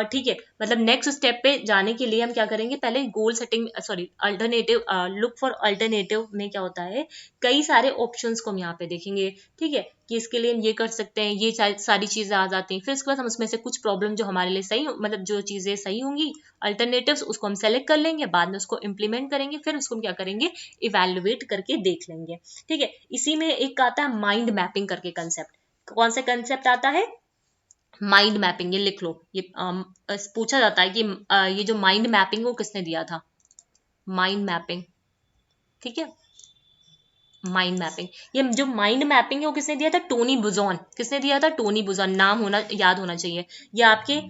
ठीक है। मतलब नेक्स्ट स्टेप पे जाने के लिए हम क्या करेंगे, पहले goal setting, sorry alternative, look for alternative में क्या होता है, कई सारे ऑप्शंस को हम यहाँ पे देखेंगे, ठीक है, कि इसके लिए हम ये कर सकते हैं, ये सारी चीजें आ जाती हैं। फिर उसके बाद हम उसमें से कुछ प्रॉब्लम जो हमारे लिए सही, मतलब जो चीजें सही होंगी अल्टरनेटिव्स, उसको हम सेलेक्ट कर लेंगे, बाद में उसको इम्प्लीमेंट करेंगे, फिर उसको हम क्या करेंगे, इवेल्युएट करके देख लेंगे, ठीक है। इसी में एक आता है माइंड मैपिंग करके कंसेप्ट। कौन सा कंसेप्ट आता है, माइंड मैपिंग, ये लिख लो। ये पूछा जाता है कि ये जो माइंड मैपिंग वो किसने दिया था, माइंड मैपिंग, ठीक है। माइंड मैपिंग, ये जो माइंड मैपिंग है वो किसने दिया था, टोनी बुजॉन। किसने दिया था, टोनी बुजॉन। नाम होना याद होना चाहिए। ये आपके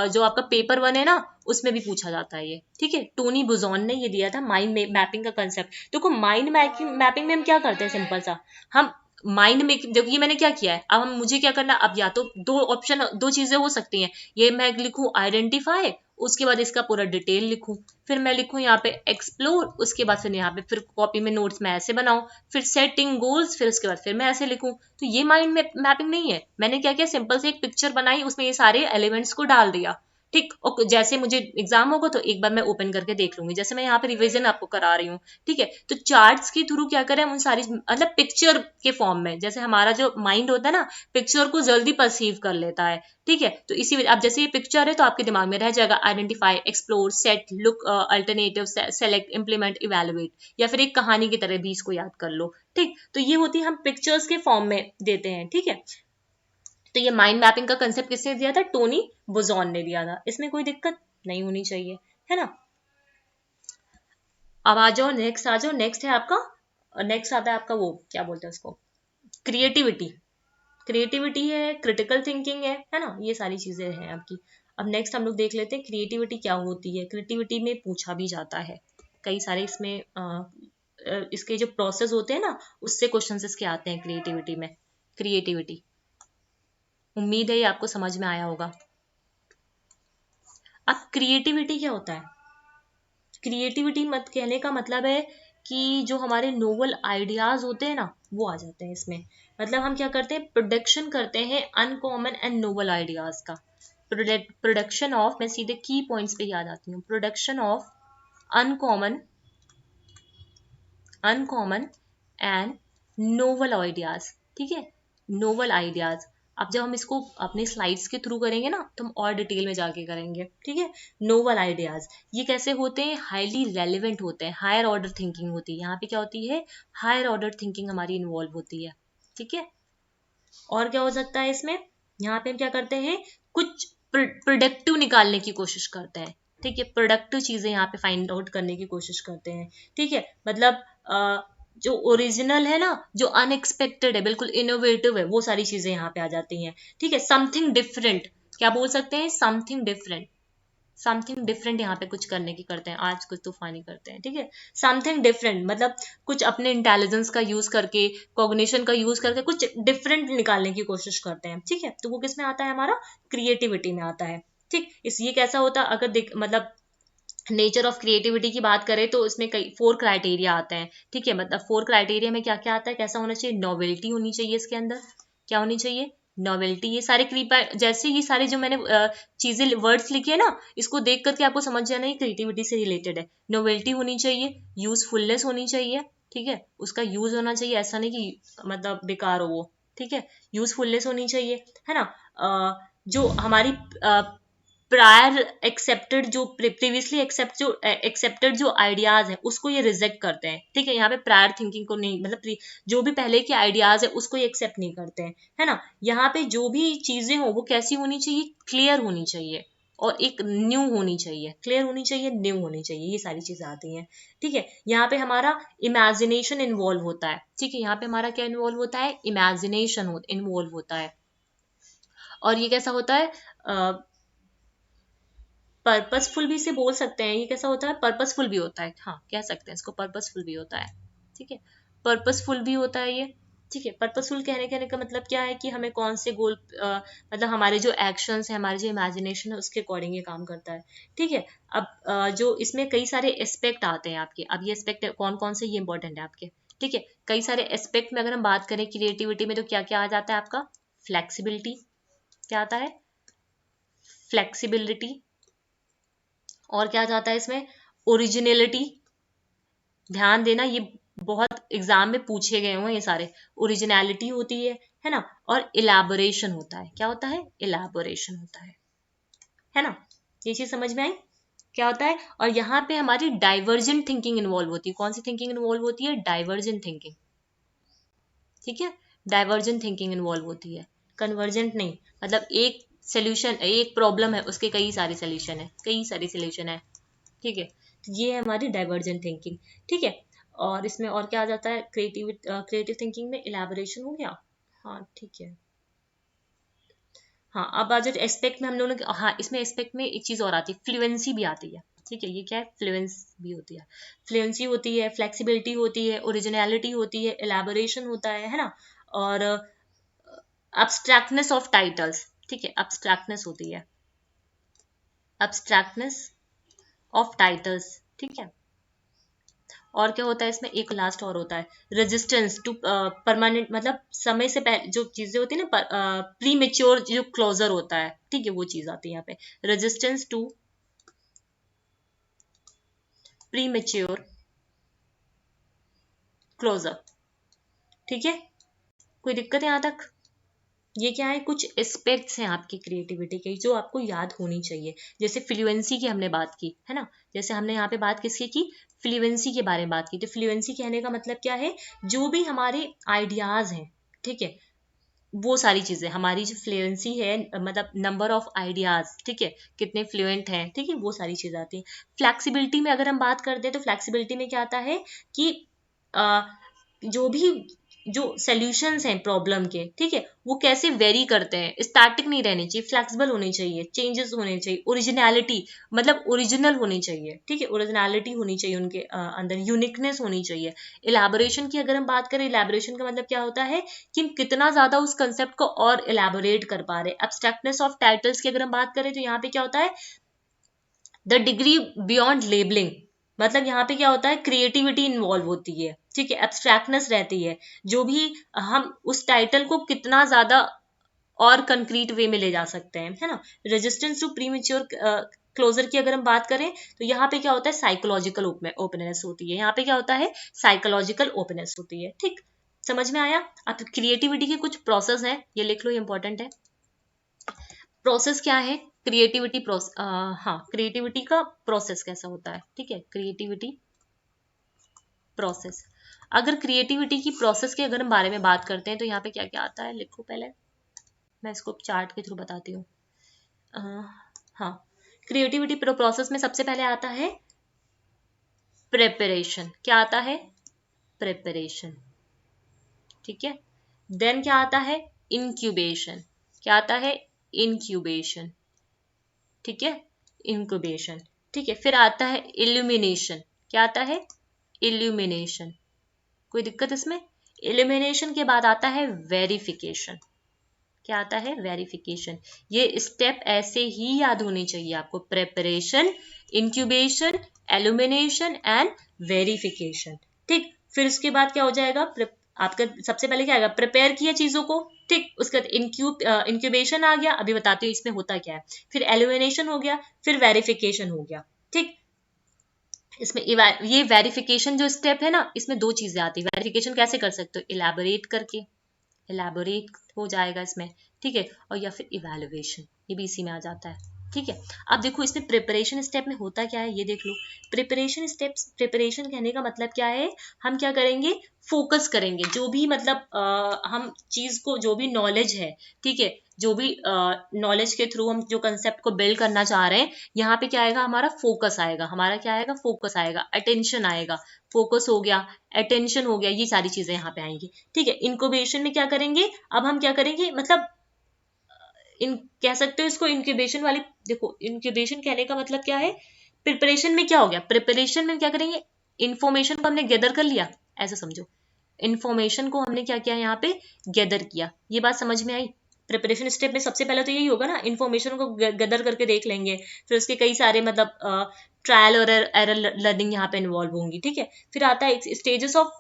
जो आपका पेपर 1 है ना उसमें भी पूछा जाता है ये, ठीक है। टोनी बुजॉन ने ये दिया था माइंड मैपिंग का कंसेप्ट। देखो माइंड मैपिंग में हम क्या करते हैं, सिंपल सा, हम माइंड में, देखो ये मैंने क्या किया है, अब हम मुझे क्या करना, अब या तो दो ऑप्शन, दो चीजें हो सकती हैं, ये मैं लिखूं आइडेंटिफाई, उसके बाद इसका पूरा डिटेल लिखूं, फिर मैं लिखूं यहाँ पे एक्सप्लोर, उसके बाद फिर यहाँ पे फिर कॉपी में नोट्स में ऐसे बनाऊं, फिर सेटिंग गोल्स, फिर उसके बाद फिर मैं ऐसे लिखूं। तो ये माइंड मैपिंग नहीं है। मैंने क्या किया, सिंपल से एक पिक्चर बनाई, उसमें ये सारे एलिमेंट्स को डाल दिया, ठीक। और जैसे मुझे एग्जाम होगा तो एक बार मैं ओपन करके देख लूंगी, जैसे मैं यहाँ पे रिवीजन आपको करा रही हूँ, ठीक है। तो चार्ट्स के थ्रू क्या करें, हम उन सारी मतलब पिक्चर के फॉर्म में, जैसे हमारा जो माइंड होता है ना पिक्चर को जल्दी परसीव कर लेता है, ठीक है। तो इसी वजह, अब जैसे ये पिक्चर है तो आपके दिमाग में रह जाएगा identify, explore, set, look, alternative, select, implement, evaluate, या फिर एक कहानी की तरह भी इसको याद कर लो, ठीक। तो ये होती है, हम पिक्चर्स के फॉर्म में देते हैं, ठीक है। तो ये माइंड मैपिंग का कंसेप्ट किसने दिया था, टोनी बुजॉन ने दिया था। इसमें कोई दिक्कत नहीं होनी चाहिए, है ना। अब आ जाओ नेक्स्ट, आ जाओ नेक्स्ट है आपका, नेक्स्ट आता है आपका वो क्या बोलते हैं उसको, क्रिएटिविटी। क्रिएटिविटी है, क्रिटिकल थिंकिंग है ना, ये सारी चीजें हैं आपकी। अब नेक्स्ट हम लोग देख लेते हैं क्रिएटिविटी क्या होती है। क्रिएटिविटी में पूछा भी जाता है कई सारे, इसमें इसके जो प्रोसेस होते हैं ना उससे क्वेश्चंस इसके आते हैं क्रिएटिविटी में। क्रिएटिविटी, उम्मीद है ये आपको समझ में आया होगा। अब क्रिएटिविटी क्या होता है? क्रिएटिविटी मत कहने का मतलब है कि जो हमारे नोवेल आइडियाज होते हैं ना वो आ जाते हैं इसमें। मतलब हम क्या करते हैं, प्रोडक्शन करते हैं अनकॉमन एंड नोवेल आइडियाज का। प्रोडक्शन ऑफ, मैं सीधे की पॉइंट्स पे याद आती हूँ, production of uncommon and novel ideas. ठीक है, नोवेल आइडियाज। अब जब हम इसको अपने स्लाइड्स के थ्रू करेंगे ना तो हम और डिटेल में जाके करेंगे। ठीक है, नोवेल आइडियाज ये कैसे होते हैं, हाईली रेलिवेंट होते हैं, हायर ऑर्डर थिंकिंग होती है। यहाँ पे क्या होती है, हायर ऑर्डर थिंकिंग हमारी इन्वॉल्व होती है। ठीक है, और क्या हो सकता है इसमें, यहाँ पे हम क्या करते हैं, कुछ प्रोडक्टिव निकालने की कोशिश करते हैं। ठीक है, प्रोडक्टिव चीजें यहाँ पे फाइंड आउट करने की कोशिश करते हैं। ठीक है, मतलब जो ओरिजिनल है ना, जो अनएक्सपेक्टेड है, बिल्कुल इनोवेटिव है, वो सारी चीजें यहाँ पे आ जाती हैं। ठीक है, समथिंग डिफरेंट, क्या बोल सकते हैं, समथिंग डिफरेंट। समथिंग डिफरेंट यहाँ पे कुछ करने की करते हैं, आज कुछ तूफानी करते हैं। ठीक है, समथिंग डिफरेंट मतलब कुछ अपने इंटेलिजेंस का यूज करके, कॉग्निशन का यूज करके कुछ डिफरेंट निकालने की कोशिश करते हैं। ठीक है, तो वो किस में आता है, हमारा क्रिएटिविटी में आता है। ठीक, इस ये कैसा होता है, अगर देख मतलब नेचर ऑफ क्रिएटिविटी की बात करें तो इसमें कई 4 क्राइटेरिया आते हैं। ठीक है, मतलब 4 क्राइटेरिया में क्या क्या आता है, कैसा होना चाहिए, नॉवेल्टी होनी चाहिए इसके अंदर, क्या होनी चाहिए, नॉवेल्टी। ये सारे जैसे ये सारे जो मैंने चीजें वर्ड्स लिखे है ना, इसको देख करके आपको समझ जाना ये क्रिएटिविटी से रिलेटेड है। नॉवेल्टी होनी चाहिए, यूजफुलनेस होनी चाहिए। ठीक है, उसका यूज होना चाहिए, ऐसा नहीं कि मतलब बेकार हो वो। ठीक है, यूजफुलनेस होनी चाहिए, है ना। जो हमारी प्रायर एक्सेप्टेड, जो प्रीवियसली एक्सेप्टेड जो आइडियाज है उसको ये रिजेक्ट करते हैं। ठीक है, यहाँ पे प्रायर थिंकिंग को नहीं, मतलब जो भी पहले के आइडियाज है उसको ये एक्सेप्ट नहीं करते हैं, है ना। यहाँ पे जो भी चीजें हो वो कैसी होनी चाहिए, क्लियर होनी चाहिए और एक न्यू होनी चाहिए, क्लियर होनी चाहिए, न्यू होनी चाहिए, ये सारी चीजें आती हैं। ठीक है, यहाँ पे हमारा इमेजिनेशन इन्वॉल्व होता है। ठीक है, यहाँ पे हमारा क्या इन्वॉल्व होता है, इमेजिनेशन इन्वॉल्व होता है। और ये कैसा होता है, पर्पसफुल भी इसे बोल सकते हैं। ये कैसा होता है, पर्पसफुल भी होता है, हाँ कह सकते हैं इसको, पर्पसफुल भी होता है। ठीक है, पर्पसफुल भी होता है ये। ठीक है, पर्पसफुल कहने का मतलब क्या है कि हमें कौन से गोल, मतलब हमारे जो एक्शंस है, हमारे जो इमेजिनेशन है उसके अकॉर्डिंग ये काम करता है। ठीक है, अब जो इसमें कई सारे एस्पेक्ट आते हैं आपके, अब ये एस्पेक्ट कौन कौन से, ये इंपॉर्टेंट है आपके। ठीक है, कई सारे एस्पेक्ट में अगर हम बात करें क्रिएटिविटी में तो क्या क्या आ जाता है आपका, फ्लेक्सिबिलिटी, क्या आता है, फ्लेक्सिबिलिटी। और क्या जाता है इसमें, ओरिजिनलिटी। ध्यान देना, ये बहुत एग्जाम में पूछे गए हुए ये सारे। ओरिजिनलिटी होती है ना। और इलेबोरेशन होता है, क्या होता है, इलेबोरेशन होता है ना। ये चीज समझ में आई, क्या होता है। और यहाँ पे हमारी डाइवर्जेंट थिंकिंग इन्वॉल्व होती है। कौन सी थिंकिंग इन्वॉल्व होती है, डाइवर्जेंट थिंकिंग। ठीक है, डाइवर्जेंट थिंकिंग इन्वॉल्व होती है, कन्वर्जेंट नहीं। मतलब एक सोल्यूशन, एक प्रॉब्लम है उसके कई सारे सोल्यूशन है, कई सारे सोल्यूशन है। ठीक है, तो ये है हमारी डाइवर्जेंट थिंकिंग। ठीक है, और इसमें और क्या आ जाता है, क्रिएटिव थिंकिंग में इलेबोरेशन हो गया। हाँ ठीक है, हाँ अब आज एस्पेक्ट में हम लोगों ने, हाँ इसमें एस्पेक्ट में एक चीज और आती है, फ्लुएंसी भी आती है। ठीक है, ये क्या है, फ्लुएंस भी होती है, फ्लुएंसी होती है, फ्लेक्सिबिलिटी होती है, ओरिजिनलिटी होती है, इलेबोरेशन होता है ना। और अब्स्ट्रैक्टनेस ऑफ टाइटल्स। ठीक है, अब्स्ट्रैक्टनेस होती है, अब्स्ट्रैक्टनेस ऑफ टाइटल्स। ठीक है, और क्या होता है इसमें, एक लास्ट और होता है, रेजिस्टेंस टू परमानेंट, मतलब समय से पहले जो चीजें होती है ना, प्री मेच्योर जो क्लोजर होता है। ठीक है, वो चीज आती है यहाँ पे, resistance to premature closure. ठीक है, कोई दिक्कत है यहाँ तक। ये क्या है, कुछ एस्पेक्ट्स हैं आपकी क्रिएटिविटी के जो आपको याद होनी चाहिए। जैसे फ्लुएंसी की हमने बात की है ना, जैसे हमने यहाँ पे बात किसकी की, फ्लुएंसी के बारे में बात की। तो फ्लुएंसी कहने का मतलब क्या है, जो भी हमारे आइडियाज हैं, ठीक है, वो सारी चीजें हमारी जो फ्लुएंसी है, मतलब नंबर ऑफ आइडियाज, ठीक है, कितने फ्लुएंट हैं, ठीक है, वो सारी चीजें आती हैं। फ्लेक्सिबिलिटी में अगर हम बात करते हैं तो फ्लेक्सिबिलिटी में क्या आता है कि जो भी जो सॉल्यूशंस हैं प्रॉब्लम के, ठीक है, वो कैसे वेरी करते हैं, स्टैटिक नहीं रहनी चाहिए, फ्लेक्सिबल होनी चाहिए, चेंजेस होने चाहिए, ओरिजिनलिटी मतलब ओरिजिनल होनी चाहिए, ठीक है, ओरिजिनलिटी होनी चाहिए उनके अंदर, यूनिकनेस होनी चाहिए। इलेबोरेशन की अगर हम बात करें, इलेबोरेशन का मतलब क्या होता है कि हम कितना ज्यादा उस कंसेप्ट को और इलेबोरेट कर पा रहे हैं। एब्स्ट्रैक्टनेस ऑफ टाइटल्स की अगर हम बात करें तो यहाँ पे क्या होता है, द डिग्री बियॉन्ड लेबलिंग, मतलब यहाँ पे क्या होता है, क्रिएटिविटी इन्वॉल्व होती है, ठीक है, एब्स्ट्रैक्टनेस रहती है, जो भी हम उस टाइटल को कितना ज्यादा और कंक्रीट वे में ले जा सकते हैं, है ना। रेजिस्टेंस टू प्रीमेच्योर क्लोजर की अगर हम बात करें तो यहाँ पे क्या होता है, साइकोलॉजिकल ओपननेस होती है, यहाँ पे क्या होता है, साइकोलॉजिकल ओपननेस होती है, ठीक। समझ में आया। अब क्रिएटिविटी के कुछ प्रोसेस हैं, ये लिख लो, ये इंपॉर्टेंट है। प्रोसेस क्या है, क्रिएटिविटी प्रोसेस, हाँ, क्रिएटिविटी का प्रोसेस कैसा होता है, ठीक है, क्रिएटिविटी प्रोसेस। अगर क्रिएटिविटी की प्रोसेस के अगर हम बारे में बात करते हैं तो यहाँ पे क्या क्या आता है, लिखो पहले, मैं इसको चार्ट के थ्रू बताती हूँ। हाँ, क्रिएटिविटी प्रोसेस में सबसे पहले आता है प्रिपरेशन। क्या आता है, प्रिपरेशन, ठीक है। देन क्या आता है, इंक्यूबेशन। क्या आता है, इंक्यूबेशन, ठीक है, इंक्यूबेशन, ठीक है। फिर आता है इल्यूमिनेशन। क्या आता है, इल्यूमिनेशन, कोई दिक्कत इसमें। इल्यूमिनेशन के बाद आता है वेरिफिकेशन। क्या आता है, वेरिफिकेशन। ये स्टेप ऐसे ही याद होने चाहिए आपको, preparation, incubation, illumination and verification, ठीक। फिर उसके बाद क्या हो जाएगा, आपका सबसे पहले क्या आएगा, प्रिपेयर किया चीजों को, ठीक। उसके बाद इंक्यूबेशन आ गया, अभी बताती हूँ इसमें होता क्या है। फिर एल्यूमिनेशन हो गया, फिर वेरिफिकेशन हो गया, ठीक। इसमें ये वेरिफिकेशन जो स्टेप है ना, इसमें दो चीजें आती है। वेरिफिकेशन कैसे कर सकते हो, इलेबोरेट करके, इलेबोरेट हो जाएगा इसमें, ठीक है, और या फिर इवेलुएशन, ये भी इसी में आ जाता है, ठीक है। अब देखो इसमें प्रिपरेशन स्टेप में होता क्या है, ये देख लो। प्रिपरेशन स्टेप्स, प्रिपरेशन कहने का मतलब क्या है, हम क्या करेंगे, फोकस करेंगे, जो भी मतलब हम चीज को, जो भी नॉलेज है, ठीक है, जो भी नॉलेज के थ्रू हम जो कंसेप्ट को बिल्ड करना चाह रहे हैं, यहाँ पे क्या आएगा, हमारा फोकस आएगा, हमारा क्या आएगा, फोकस आएगा, अटेंशन आएगा, फोकस हो गया, अटेंशन हो गया, ये सारी चीजें यहाँ पे आएंगी, ठीक है। इनक्यूबेशन में क्या करेंगे, अब हम क्या करेंगे, मतलब इन कह सकते हो इसको इंक्यूबेशन वाली, देखो इंक्यूबेशन कहने का मतलब क्या है, प्रिपरेशन में क्या हो गया, प्रिपरेशन में क्या करेंगे, इंफॉर्मेशन को हमने गैदर कर लिया, ऐसा समझो, इंफॉर्मेशन को हमने क्या किया यहाँ पे, गैदर किया। ये बात समझ में आई। प्रिपरेशन स्टेप में सबसे पहले तो यही होगा ना, इन्फॉर्मेशन को गैदर करके देख लेंगे, फिर उसके कई सारे मतलब ट्रायल और एरर लर्निंग यहाँ पे इन्वॉल्व होंगी, ठीक है। फिर आता है स्टेजेस ऑफ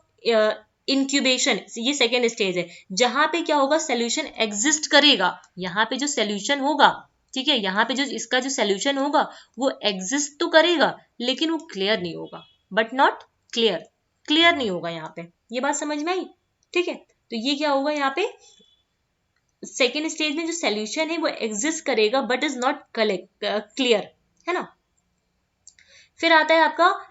इंक्यूबेशन, ये सेकेंड स्टेज है, जहां पे क्या होगा, सोल्यूशन एग्जिस्ट करेगा, यहाँ पे जो सोल्यूशन होगा, ठीक है, यहाँ पे जो इसका जो सोल्यूशन होगा वो एग्जिस्ट तो करेगा, लेकिन वो क्लियर नहीं होगा, बट नॉट क्लियर, क्लियर नहीं होगा यहाँ पे। ये बात समझ में आई, ठीक है। तो ये क्या होगा, यहाँ पे सेकेंड स्टेज में जो सोल्यूशन है वो एग्जिस्ट करेगा बट इज नॉट क्लियर, है ना। फिर आता है आपका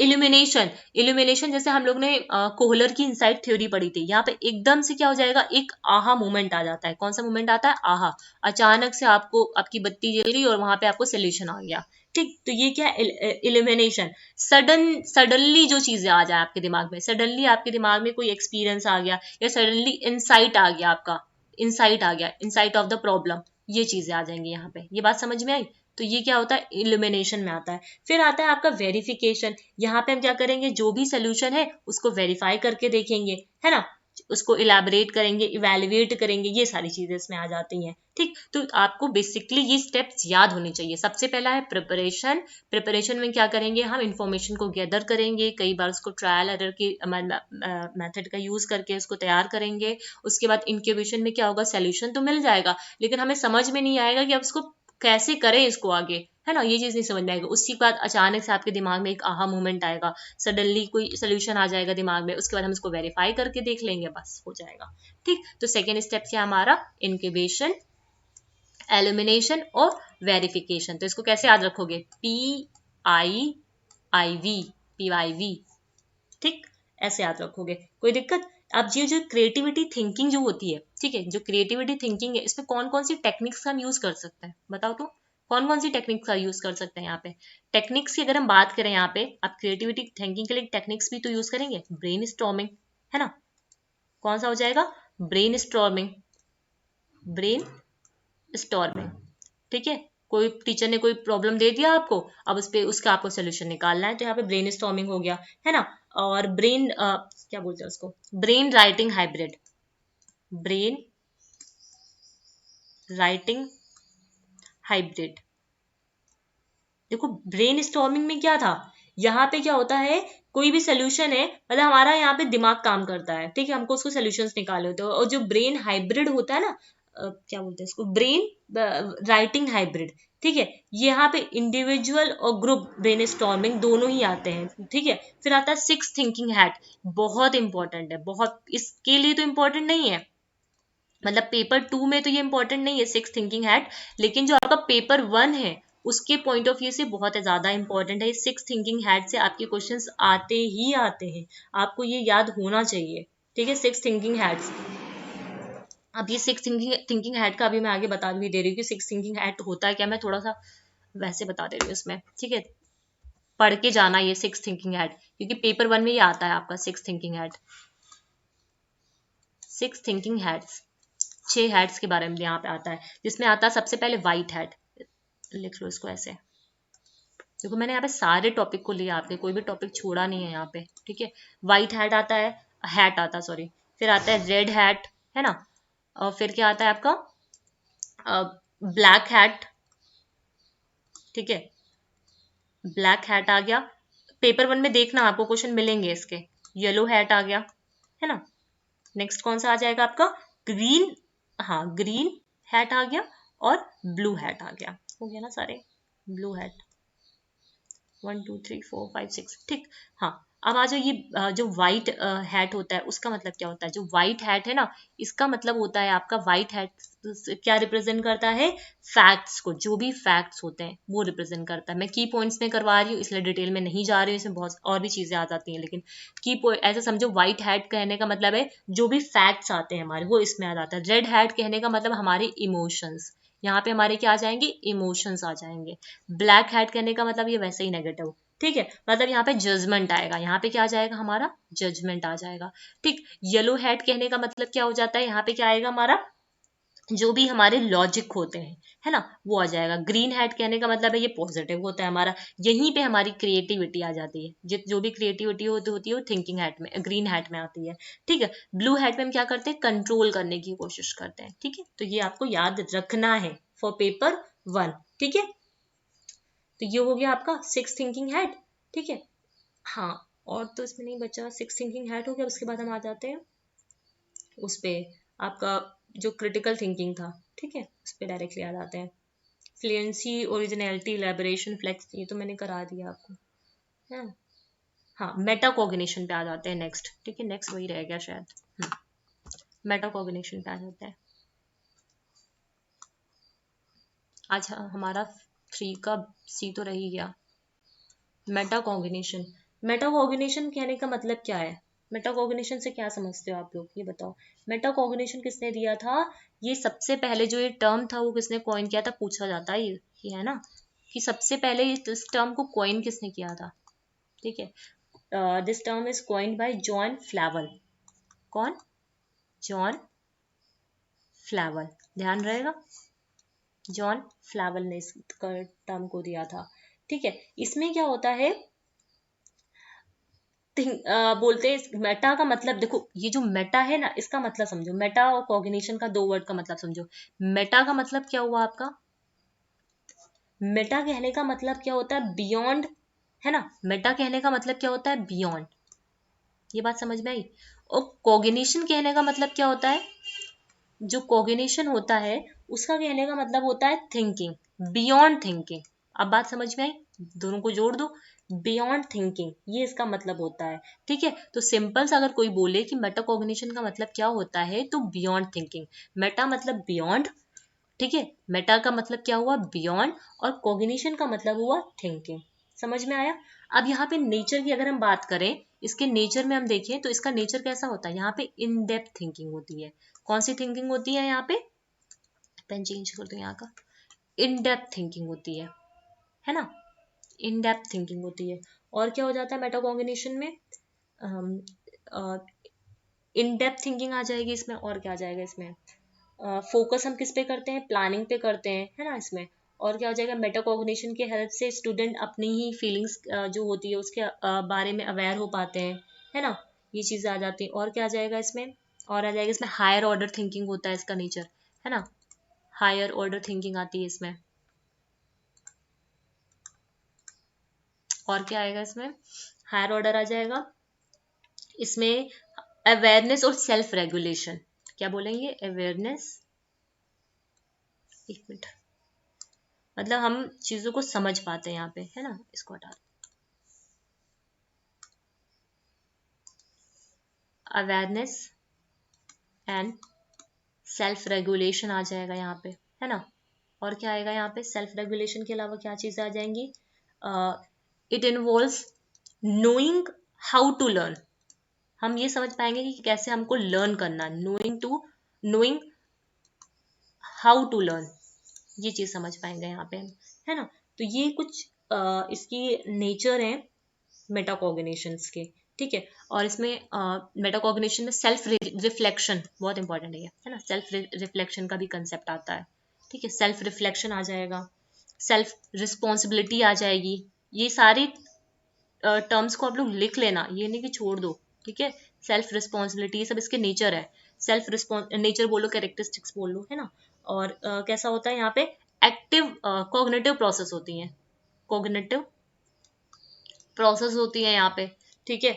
इल्यूमिनेशन। इल्यूमिनेशन जैसे हम लोग ने कोहलर की इनसाइट थ्योरी पढ़ी थी, यहाँ पे एकदम से क्या हो जाएगा, एक आहा मोमेंट आ जाता है। कौन सा मोमेंट आता है, आहा, अचानक से आपको आपकी बत्ती जल गई और वहां पे आपको सोल्यूशन आ गया, ठीक। तो ये क्या, इल्यूमिनेशन, सडनली जो चीजें आ जाए आपके दिमाग में, सडनली आपके दिमाग में कोई एक्सपीरियंस आ गया, या सडनली इंसाइट आ गया, आपका इंसाइट आ गया, इंसाइट ऑफ द प्रॉब्लम, ये चीजें आ जाएंगी यहाँ पे। ये बात समझ में आई। तो ये क्या होता है, इल्यूमिनेशन में आता है। फिर आता है आपका वेरिफिकेशन। यहाँ पे हम क्या करेंगे, जो भी सोल्यूशन है उसको वेरीफाई करके देखेंगे, है ना, उसको इलेबोरेट करेंगे, इवेल्युएट करेंगे, ये सारी चीजें इसमें आ जाती हैं, ठीक। तो आपको बेसिकली ये स्टेप्स याद होने चाहिए। सबसे पहला है प्रिपरेशन। प्रिपरेशन में क्या करेंगे, हम इंफॉर्मेशन को गैदर करेंगे, कई बार उसको ट्रायल एरर की मेथड का यूज करके उसको तैयार करेंगे। उसके बाद इंक्यूबेशन में क्या होगा, सोल्यूशन तो मिल जाएगा, लेकिन हमें समझ में नहीं आएगा कि अब इसको कैसे करें, इसको आगे, है ना, ये चीज नहीं समझ में आएगा। उसके बाद अचानक से आपके दिमाग में एक आहा मोमेंट आएगा, सडनली कोई सोल्यूशन आ जाएगा दिमाग में, उसके बाद हम इसको वेरीफाई करके देख लेंगे, बस हो जाएगा, ठीक। तो सेकेंड स्टेप क्या हमारा, इंक्यूबेशन, एल्यूमिनेशन और वेरिफिकेशन। तो इसको कैसे याद रखोगे, PIIV, PIV, ठीक, ऐसे याद रखोगे, कोई दिक्कत। अब ये जो क्रिएटिविटी थिंकिंग जो होती है, ठीक है, जो क्रिएटिविटी थिंकिंग है, इसमें कौन कौन सी टेक्निक्स हम यूज कर सकते हैं, बताओ तो, कौन कौन सी टेक्निक्स का यूज कर सकते हैं यहाँ पे। टेक्निक्स की अगर हम बात करें यहाँ पे, आप क्रिएटिविटी थिंकिंग के लिए टेक्निक्स भी तो यूज करेंगे, ब्रेन स्टॉर्मिंग, है ना, कौन सा हो जाएगा? Brain storming, brain storming. ठीक है, कोई टीचर ने कोई प्रॉब्लम दे दिया आपको, अब उस पे उसका आपको सोल्यूशन निकालना है, तो यहाँ पे ब्रेन स्टॉर्मिंग हो गया, है ना। और ब्रेन क्या बोलते हैं उसको, brain writing hybrid, brain writing hybrid. देखो ब्रेन स्टॉर्मिंग में क्या था, यहाँ पे क्या होता है, कोई भी सोल्यूशन है, मतलब हमारा यहाँ पे दिमाग काम करता है, ठीक है, हमको उसको सोल्यूशंस निकाले होते हैं। और जो ब्रेन हाइब्रिड होता है ना, क्या बोलते हैं इसको, ब्रेन राइटिंग हाइब्रिड, ठीक है, यहाँ पे इंडिविजुअल और ग्रुप ब्रेन स्टॉर्मिंग दोनों ही आते हैं। ठीक है, फिर आता है सिक्स थिंकिंग हैट, बहुत इंपॉर्टेंट है, बहुत, इसके लिए तो इंपॉर्टेंट नहीं है, मतलब पेपर 2 में तो ये इंपॉर्टेंट नहीं है सिक्स थिंकिंग हैट, लेकिन जो आपका पेपर 1 है उसके पॉइंट ऑफ व्यू से बहुत ज्यादा इंपॉर्टेंट है। सिक्स थिंकिंग हैट से आपके क्वेश्चंस आते ही आते हैं, आपको ये याद होना चाहिए। ठीक है, सिक्स थिंकिंग हैट्स। अब ये सिक्स थिंकिंग हैट का अभी मैं आगे बता भी दे रही हूँ कि सिक्स थिंकिंग हैट होता है क्या, मैं थोड़ा सा वैसे बता दे रही हूँ इसमें। ठीक है, पढ़ के जाना ये सिक्स थिंकिंग हैट, क्योंकि पेपर 1 में ये आता है आपका six thinking hat. Six thinking hats, 6 hats के बारे में यहाँ पे आता है, जिसमें आता है सबसे पहले व्हाइट हैट। लिख लो इसको ऐसे, देखो मैंने यहाँ पे सारे टॉपिक को लिया, आपके कोई भी टॉपिक छोड़ा नहीं है यहाँ पे। ठीक है, व्हाइट हैट आता है, हैट आता है सॉरी, फिर आता है रेड हैट, है ना, और फिर क्या आता है आपका ब्लैक हैट। ठीक है, ब्लैक हैट आ गया, पेपर 1 में देखना आपको क्वेश्चन मिलेंगे इसके। येलो हैट आ गया, है ना। नेक्स्ट कौन सा आ जाएगा आपका, ग्रीन, हाँ ग्रीन हैट आ गया, और ब्लू हैट आ गया, हो गया ना सारे, ब्लू हैट। 1 2 3 4 5 6, ठीक। हाँ, अब आ जाओ ये जो व्हाइट हैट होता है उसका मतलब क्या होता है। जो व्हाइट हैट है ना, इसका मतलब होता है आपका, व्हाइट हैट क्या रिप्रेजेंट करता है, फैक्ट्स को, जो भी फैक्ट्स होते हैं वो रिप्रेजेंट करता है। मैं की पॉइंट्स में करवा रही हूँ इसलिए डिटेल में नहीं जा रही हूँ, इसमें बहुत और भी चीजें आ जाती हैं, लेकिन की पॉइंट ऐसे समझो, व्हाइट हैट कहने का मतलब है जो भी फैक्ट्स आते हैं हमारे वो इसमें आ जाता है। रेड हैट कहने का मतलब हमारे इमोशंस, यहाँ पे हमारे क्या आ जाएंगे, इमोशंस आ जाएंगे। ब्लैक हैट कहने का मतलब ये वैसे ही नेगेटिव, ठीक है, मतलब यहाँ पे जजमेंट आएगा, यहाँ पे क्या आ जाएगा हमारा, जजमेंट आ जाएगा। ठीक, येलो हैट कहने का मतलब क्या हो जाता है, यहाँ पे क्या आएगा हमारा, जो भी हमारे लॉजिक होते हैं, है ना, वो आ जाएगा। ग्रीन हैट कहने का मतलब है ये पॉजिटिव होता है हमारा, यहीं पे हमारी क्रिएटिविटी आ जाती है, जो भी क्रिएटिविटी होती है वो थिंकिंग हैट में, ग्रीन हैट में आती है। ठीक है, ब्लू हैट में हम क्या करते हैं, कंट्रोल करने की कोशिश करते हैं। ठीक है, तो ये आपको याद रखना है फॉर पेपर 1। ठीक है, तो ये हो गया आपका सिक्स थिंकिंग हैट। ठीक है, हाँ, और तो इसमें नहीं बचा, सिक्स थिंकिंग हैट हो गया, उसके बाद हम आ जाते हैं उस पे, आपका जो क्रिटिकल थिंकिंग था। ठीक है, उस पे डायरेक्टली आ जाते हैं। फ्लुएंसी, ओरिजिनलिटी, इलैबोरेशन, फ्लेक्स, ये तो मैंने करा दिया आपको, है। हाँ, मेटा कॉग्निशन पे आ जाते हैं नेक्स्ट। ठीक है, नेक्स्ट वही रह गया शायद, मेटा कॉग्निशन पे आ जाता है। आज हमारा 3 का सी तो रह ही गया। मेटाकॉग्निशन, मेटाकॉग्निशन कहने का मतलब क्या है, मेटाकॉग्निशन से क्या समझते हो आप लोग, ये बताओ। मेटाकॉग्निशन किसने दिया था, ये सबसे पहले जो ये टर्म था वो किसने कॉइन किया था, पूछा जाता है ये है ना, कि सबसे पहले इस टर्म को कॉइन किसने किया था। ठीक है, this term is coined by John Flavell. कौन, जॉन फ्लावल, ध्यान रहेगा, जॉन फ्लावल ने इस टर्म को दिया था। ठीक है, इसमें क्या होता है, बोलते हैं मेटा का मतलब, देखो ये जो मेटा है ना, इसका मतलब समझो, मेटा और कॉग्निशन का 2 वर्ड का मतलब समझो। मेटा का मतलब क्या हुआ आपका, मेटा कहने का मतलब क्या होता है, बियॉन्ड, है ना, मेटा कहने का मतलब क्या होता है, बियॉन्ड, ये बात समझ में आई। और कॉग्निशन कहने का मतलब क्या होता है, जो कॉग्निशन होता है उसका कहने का मतलब होता है थिंकिंग, बियॉन्ड थिंकिंग। अब बात समझ में आई, दोनों को जोड़ दो, बियॉन्ड थिंकिंग, ये इसका मतलब होता है। ठीक है, तो सिंपल सा अगर कोई बोले कि मेटाकॉग्निशन का मतलब क्या होता है, तो बियॉन्ड थिंकिंग। मेटा मतलब बियॉन्ड, ठीक है, मेटा का मतलब क्या हुआ, बियॉन्ड, और कॉग्निशन का मतलब हुआ थिंकिंग। समझ में आया। अब यहाँ पे नेचर की अगर हम बात करें, इसके नेचर में हम देखें तो इसका नेचर कैसा होता है, यहाँ पे इन डेप्थ थिंकिंग होती है। कौन सी थिंकिंग होती है यहाँ पे, पेन चेंज कर दो यहाँ का, इन डेप्थ थिंकिंग होती है ना, इन डेप्थ थिंकिंग होती है। और क्या हो जाता है मेटाकॉग्निशन में, इन डेप्थ थिंकिंग आ जाएगी इसमें, और क्या आ जाएगा इसमें, फोकस हम किस पे करते हैं, प्लानिंग पे करते हैं, है ना इसमें। और क्या हो जाएगा, मेटाकॉग्निशन की हेल्प से स्टूडेंट अपनी ही फीलिंग्स जो होती है उसके बारे में अवेयर हो पाते हैं, है ना, ये चीज़ें आ जाती हैं। और क्या आ जाएगा इसमें, और आ जाएगा इसमें हायर ऑर्डर थिंकिंग होता है इसका नेचर, है ना, हायर ऑर्डर थिंकिंग आती है इसमें। और क्या आएगा इसमें, हायर ऑर्डर आ जाएगा इसमें, अवेयरनेस और सेल्फ रेगुलेशन। क्या बोलेंगे, अवेयरनेस, एक मिनट, मतलब हम चीजों को समझ पाते हैं यहाँ पे, है ना, इसको हटा, अवेयरनेस एंड सेल्फ रेगुलेशन आ जाएगा यहाँ पे, है ना। और क्या आएगा यहाँ पे, सेल्फ रेगुलेशन के अलावा क्या चीजें आ जाएंगी, it involves knowing how to learn. हम ये समझ पाएंगे कि कैसे हमको लर्न करना, नोइंग हाउ टू लर्न, ये चीज समझ पाएंगे यहाँ पे हम, है ना। तो ये कुछ इसकी नेचर है मेटाकॉग्निशंस के, ठीक है। और इसमें मेटाकॉग्निशन में सेल्फ रिफ्लेक्शन बहुत इंपॉर्टेंट है ना, सेल्फ रिफ्लेक्शन का भी कंसेप्ट आता है, ठीक है। सेल्फ रिफ्लेक्शन आ जाएगा, सेल्फ रिस्पॉन्सिबिलिटी आ जाएगी, ये सारी टर्म्स को आप लोग लिख लेना, ये नहीं कि छोड़ दो, ठीक है। सेल्फ रिस्पॉन्सिबिलिटी, सब इसके नेचर है, सेल्फ रिस्पॉन्स नेचर बोलो, कैरेक्टरिस्टिक्स बोलो, है ना। और कैसा होता है यहाँ पे, एक्टिव कॉग्निटिव प्रोसेस होती हैं, कॉग्निटिव प्रोसेस होती है यहाँ पे, ठीक है।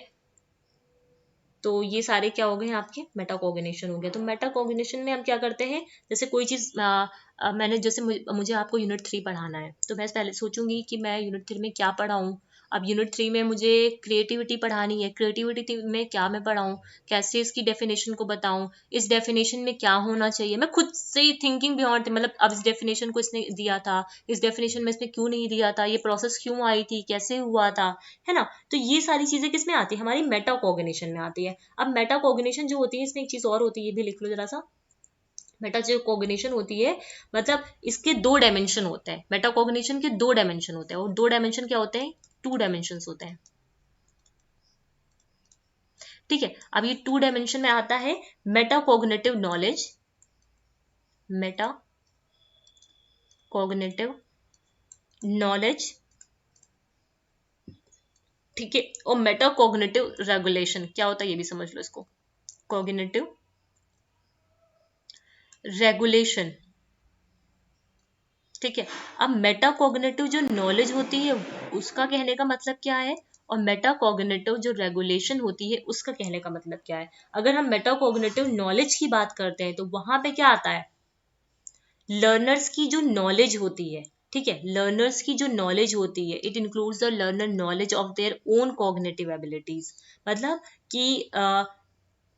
तो ये सारे क्या हो गए आपके, मेटाकॉग्निशन हो गया। तो मेटाकॉग्निशन में हम क्या करते हैं, जैसे कोई चीज मैंने जैसे मुझे आपको यूनिट 3 पढ़ाना है, तो मैं पहले सोचूंगी कि मैं यूनिट 3 में क्या पढ़ाऊं। अब यूनिट 3 में मुझे क्रिएटिविटी पढ़ानी है, क्रिएटिविटी में क्या मैं पढ़ाऊं, कैसे इसकी डेफिनेशन को बताऊं, इस डेफिनेशन में क्या होना चाहिए, मैं खुद से थिंकिंग बियॉन्ड, मतलब अब इस डेफिनेशन को इसने दिया था, इस डेफिनेशन में इसने क्यों नहीं दिया था, ये प्रोसेस क्यों आई थी, कैसे हुआ था, है ना। तो ये सारी चीजें किसमें आती है, हमारी मेटाकॉग्निशन में आती है। अब मेटाकॉग्निशन जो होती है, इसमें एक चीज और होती है, ये भी लिख लो जरा सा। मेटा जो कॉग्निशन होती है, मतलब इसके दो डायमेंशन होते हैं, मेटाकॉग्निशन के दो डायमेंशन होते हैं, और दो डायमेंशन क्या होते हैं, टू डायमेंशन होते हैं, ठीक है। अब ये टू डायमेंशन में आता है metacognitive knowledge, Meta cognitive knowledge, ठीक है। और मेटाकॉग्निटिव रेगुलेशन क्या होता है, ये भी समझ लो इसको, कॉग्निटिव रेगुलेशन, ठीक है। अब मेटाकॉग्निटिव जो नॉलेज होती है उसका कहने का मतलब क्या है, और मेटाकॉग्निटिव जो रेगुलेशन होती है उसका कहने का मतलब क्या है। अगर हम मेटाकॉग्निटिव नॉलेज की बात करते हैं तो वहां पे क्या आता है, लर्नर्स की जो नॉलेज होती है, ठीक है, लर्नर्स की जो नॉलेज होती है, it includes the learner knowledge of their own cognitive abilities, मतलब कि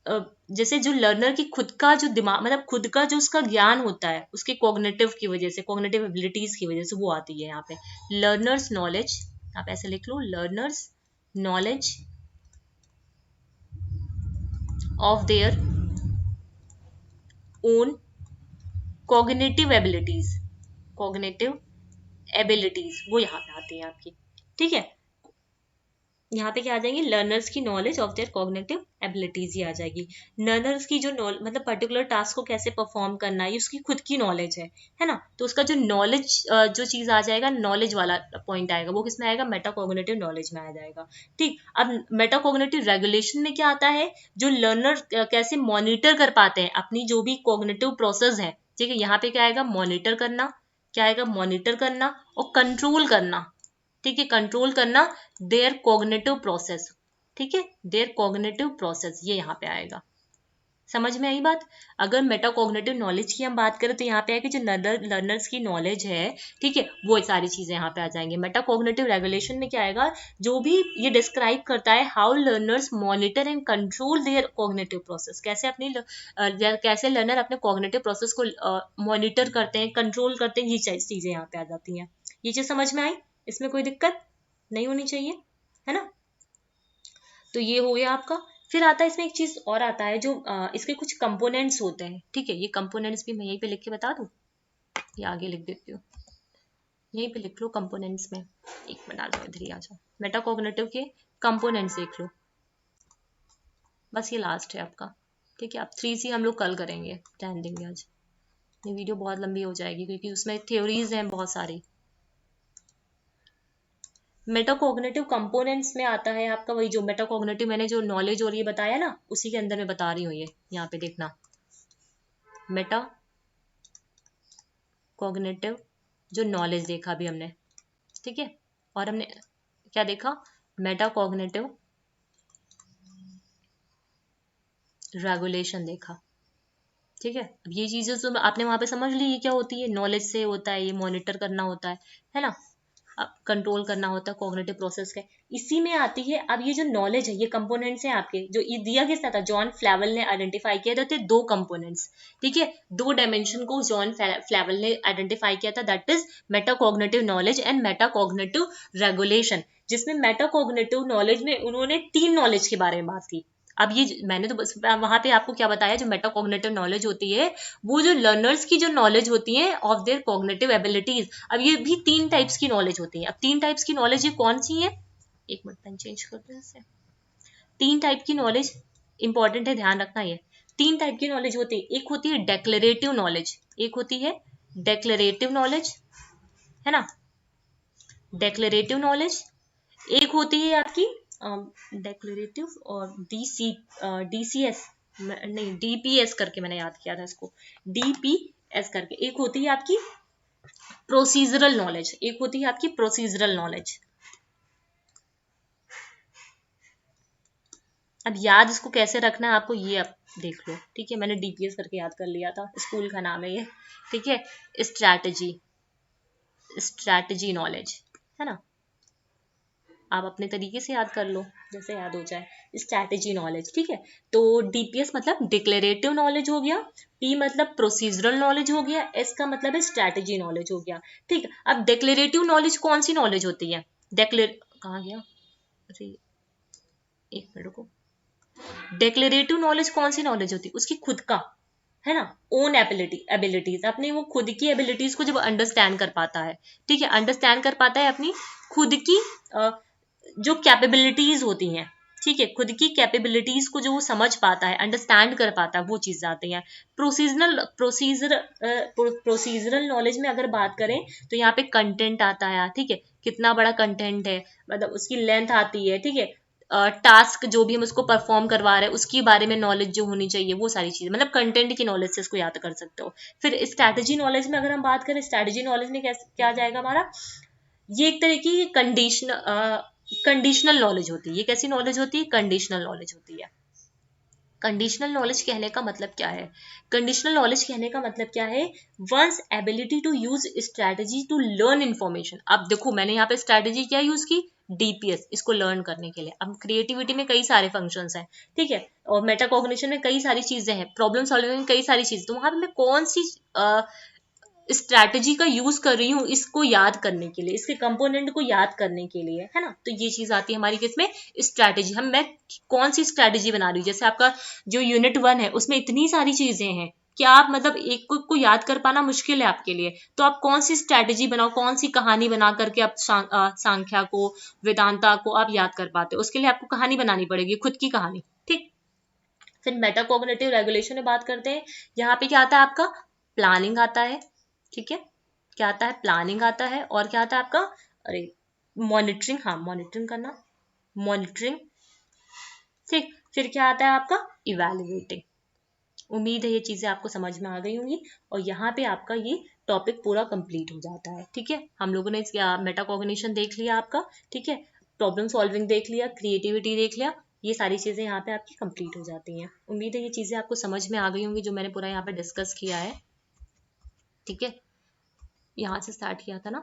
जैसे जो लर्नर की खुद का जो दिमाग, मतलब खुद का जो उसका ज्ञान होता है, उसके कॉग्निटिव की वजह से, कॉग्निटिव एबिलिटीज की वजह से वो आती है यहाँ पे, लर्नर्स नॉलेज, आप ऐसे लिख लो, learners knowledge of their own cognitive abilities, cognitive abilities वो यहाँ पे आती है आपकी, ठीक है। यहाँ पे क्या आ जाएंगी, लर्नर्स की knowledge of their cognitive abilities ही आ जाएगी। लर्नर्स की जो मतलब पर्टिकुलर टास्क को कैसे परफॉर्म करना है, ये उसकी खुद की नॉलेज है ना। तो उसका जो नॉलेज जो चीज आ जाएगा, नॉलेज वाला पॉइंट आएगा, वो किसमें आएगा, मेटाकॉग्निटिव नॉलेज में आ जाएगा, ठीक। अब मेटाकॉग्निटिव रेगुलेशन में क्या आता है, जो लर्नर कैसे मॉनिटर कर पाते हैं अपनी जो भी कॉग्निटिव प्रोसेस है, ठीक है। यहाँ पे क्या आएगा, मॉनिटर करना, क्या आएगा, मॉनिटर करना और कंट्रोल करना, ठीक है, कंट्रोल करना देयर कॉग्निटिव प्रोसेस, ठीक है, देयर कॉग्निटिव प्रोसेस, ये यहाँ पे आएगा। समझ में आई बात। अगर मेटाकॉग्निटिव नॉलेज की हम बात करें तो यहाँ पे है कि जो लर्नर्स की नॉलेज है, ठीक है, वो सारी चीजें यहाँ पे आ जाएंगे। मेटाकॉग्निटिव रेगुलेशन में क्या आएगा, जो भी ये डिस्क्राइब करता है how learners monitor and control their cognitive process, कैसे अपनी कैसे लर्नर अपने कॉग्निटिव प्रोसेस को मॉनिटर करते हैं, कंट्रोल करते हैं, ये चीजें यहाँ पे आ जाती हैं। ये चीज समझ में आई, इसमें कोई दिक्कत नहीं होनी चाहिए, है ना। तो ये हो गया आपका। फिर आता है इसमें एक चीज और आता है, जो इसके कुछ कंपोनेंट्स होते हैं, ठीक है। ये कंपोनेंट्स भी मैं यहीं पे लिख के बता दूं, ये आगे लिख देती हूँ, यहीं पे लिख लो कंपोनेंट्स में, एक मिनट आ जाओ, इधर ही आ जाओ, मेटाकॉग्निटिव के कंपोनेंट्स देख लो, बस ये लास्ट है आपका, ठीक है, अब 3C हम लोग कल करेंगे, ध्यान देंगे आज, ये वीडियो बहुत लंबी हो जाएगी क्योंकि उसमें थ्योरीज हैं बहुत सारी। मेटाकोग्निटिव कंपोनेंट्स में आता है आपका वही जो मेटाकोग्निटिव मैंने जो नॉलेज और ये बताया ना, उसी के अंदर मैं बता रही हूँ ये, यहाँ पे देखना, मेटा कॉग्निटिव जो नॉलेज देखा अभी हमने, ठीक है, और हमने क्या देखा, मेटा कॉग्निटिव रेगुलेशन देखा, ठीक है। अब ये चीजें तो आपने वहां पे समझ ली, ये क्या होती है, नॉलेज से होता है, ये मॉनिटर करना होता है ना, अब कंट्रोल करना होता है कॉग्निटिव प्रोसेस के, इसी में आती है। अब ये जो नॉलेज है, ये कंपोनेंट्स हैं आपके, जो ये दिया किसने था, जॉन फ्लेवेल ने आइडेंटिफाई किया था, दो कंपोनेंट्स, ठीक है, दो डायमेंशन को जॉन फ्लेवेल ने आइडेंटिफाई किया था, that is metacognitive knowledge and metacognitive regulation, जिसमें मेटाकॉग्निटिव नॉलेज में उन्होंने 3 नॉलेज के बारे में बात की। अब ये मैंने तो बस वहां पे आपको क्या बताया, जो मेटाकॉग्निटिव नॉलेज होती है वो जो लर्नर्स की जो नॉलेज होती है ऑफ देयर कॉग्निटिव एबिलिटीज। अब ये भी 3 टाइप्स की नॉलेज होती है। अब 3 टाइप्स की नॉलेज ये कौन सी है, एक मिनट पेन चेंज करते हैं इससे। 3 टाइप की नॉलेज इंपॉर्टेंट है, ध्यान रखना, ये 3 टाइप की नॉलेज होती है। एक होती है डेक्लेरेटिव नॉलेज, एक होती है डेक्लेरेटिव नॉलेज, है ना, डेक्लेरेटिव नॉलेज, एक होती है आपकी डेक्लेरेटिव और डीसीएस नहीं डीपीएस करके मैंने याद किया था इसको, डीपीएस करके, एक होती है आपकी प्रोसीजरल नॉलेज, एक होती है आपकी प्रोसीजरल नॉलेज। अब याद इसको कैसे रखना है आपको, ये अब देख लो, ठीक है, मैंने डीपीएस करके याद कर लिया था, स्कूल का नाम है ये, ठीक है, स्ट्रैटेजी नॉलेज, है ना, आप अपने तरीके से याद कर लो जैसे याद हो जाए, स्ट्रैटेजी नॉलेज, ठीक है। तो डीपीएस मतलब डिक्लेरेटिव नॉलेज हो गया, पी मतलब प्रोसीजरल नॉलेज हो गया, एस का मतलब है स्ट्रैटेजी नॉलेज हो गया, ठीक है। अब डिक्लेरेटिव नॉलेज कौन सी नॉलेज होती है, कहाँ गया, अरे एक मिनट को, डिक्लेरेटिव नॉलेज कौन सी नॉलेज होती है, उसकी खुद का, है ना, ओन एबिलिटीज, अपनी वो खुद की एबिलिटीज को जब अंडरस्टैंड कर पाता है, ठीक है, अंडरस्टैंड कर पाता है अपनी खुद की जो कैपेबिलिटीज होती हैं, ठीक है, खुद की कैपेबिलिटीज को जो वो समझ पाता है, अंडरस्टैंड कर पाता है, वो चीजें आती हैं। प्रोसीजरल नॉलेज में अगर बात करें तो यहाँ पे कंटेंट आता है, ठीक है, कितना बड़ा कंटेंट है, मतलब उसकी लेंथ आती है, ठीक है, टास्क जो भी हम उसको परफॉर्म करवा रहे हैं उसके बारे में नॉलेज जो होनी चाहिए, वो सारी चीजें, मतलब कंटेंट की नॉलेज से इसको याद कर सकते हो। फिर स्ट्रैटेजी नॉलेज में अगर हम बात करें, स्ट्रैटेजी नॉलेज में क्या जाएगा हमारा, ये एक तरह की कंडीशनल नॉलेज होती है। ये कैसी नॉलेज होती है, कंडीशनल नॉलेज होती है। कंडीशनल नॉलेज कहने का मतलब क्या है, कंडीशनल नॉलेज कहने का मतलब क्या है, one's ability to use strategy to learn information. अब देखो मैंने यहाँ पे स्ट्रैटेजी क्या यूज की, डीपीएस, इसको लर्न करने के लिए। अब क्रिएटिविटी में कई सारे फंक्शंस हैं, ठीक है, और मेटाकॉग्निशन में कई सारी चीजें हैं, प्रॉब्लम सॉल्विंग में कई सारी चीजें, तो वहां पे मैं कौन सी स्ट्रैटेजी का यूज कर रही हूँ इसको याद करने के लिए, इसके कंपोनेंट को याद करने के लिए, है ना, तो ये चीज आती है हमारी किसमें, स्ट्रैटेजी। मैं कौन सी स्ट्रैटेजी बना रही हूँ, जैसे आपका जो यूनिट 1 है उसमें इतनी सारी चीजें हैं कि आप मतलब एक को याद कर पाना मुश्किल है आपके लिए, तो आप कौन सी स्ट्रैटेजी बनाओ, कौन सी कहानी बना करके आप सांख्या को, वेदांता को आप याद कर पाते हो, उसके लिए आपको कहानी बनानी पड़ेगी, खुद की कहानी, ठीक। फिर मेटाकॉग्निटिव रेगुलेशन में बात करते हैं, यहाँ पे क्या आता है आपका, प्लानिंग आता है, ठीक है, क्या आता है, प्लानिंग आता है, और क्या आता है आपका, अरे मॉनिटरिंग, हाँ मॉनिटरिंग करना, मॉनिटरिंग, ठीक। फिर क्या आता है आपका, इवैल्यूएटिंग। उम्मीद है ये चीजें आपको समझ में आ गई होंगी, और यहाँ पे आपका ये टॉपिक पूरा कंप्लीट हो जाता है, ठीक है। हम लोगों ने मेटाकॉग्निशन देख लिया आपका, ठीक है, प्रॉब्लम सॉल्विंग देख लिया, क्रिएटिविटी देख लिया, ये सारी चीजें यहाँ पे आपकी कंप्लीट हो जाती हैं। उम्मीद है ये चीजें आपको समझ में आ गई होंगी जो मैंने पूरा यहाँ पे डिस्कस किया है, ठीक है। यहाँ से स्टार्ट किया था ना,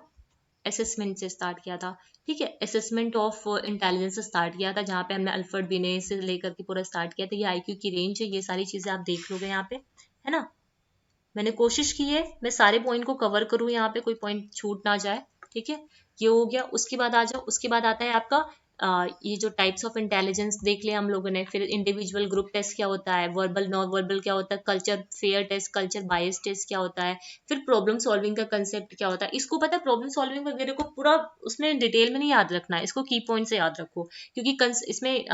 असेसमेंट से स्टार्ट किया था, ठीक है, असेसमेंट ऑफ इंटेलिजेंस से स्टार्ट किया था, जहाँ पे हमने अल्फर्ड बिने से लेकर के पूरा स्टार्ट किया था, ये आईक्यू की रेंज है, ये सारी चीजें आप देख लोगे यहाँ पे, है ना। मैंने कोशिश की है मैं सारे पॉइंट को कवर करूँ, यहाँ पे कोई पॉइंट छूट ना जाए, ठीक है। ये हो गया, उसके बाद आ जाओ, उसके बाद आता है आपका ये जो टाइप्स ऑफ इंटेलिजेंस देख लिया हम लोगों ने, फिर इंडिविजुअल ग्रुप टेस्ट क्या होता है, वर्बल नॉन वर्बल क्या होता है, culture fair test, culture bias test क्या होता है, फिर प्रॉब्लम सॉल्विंग का कंसेप्ट क्या होता है। इसको पता है प्रॉब्लम सॉल्विंग वगैरह को पूरा उसमें डिटेल में नहीं याद रखना है, इसको की पॉइंट से याद रखो, क्योंकि इसमें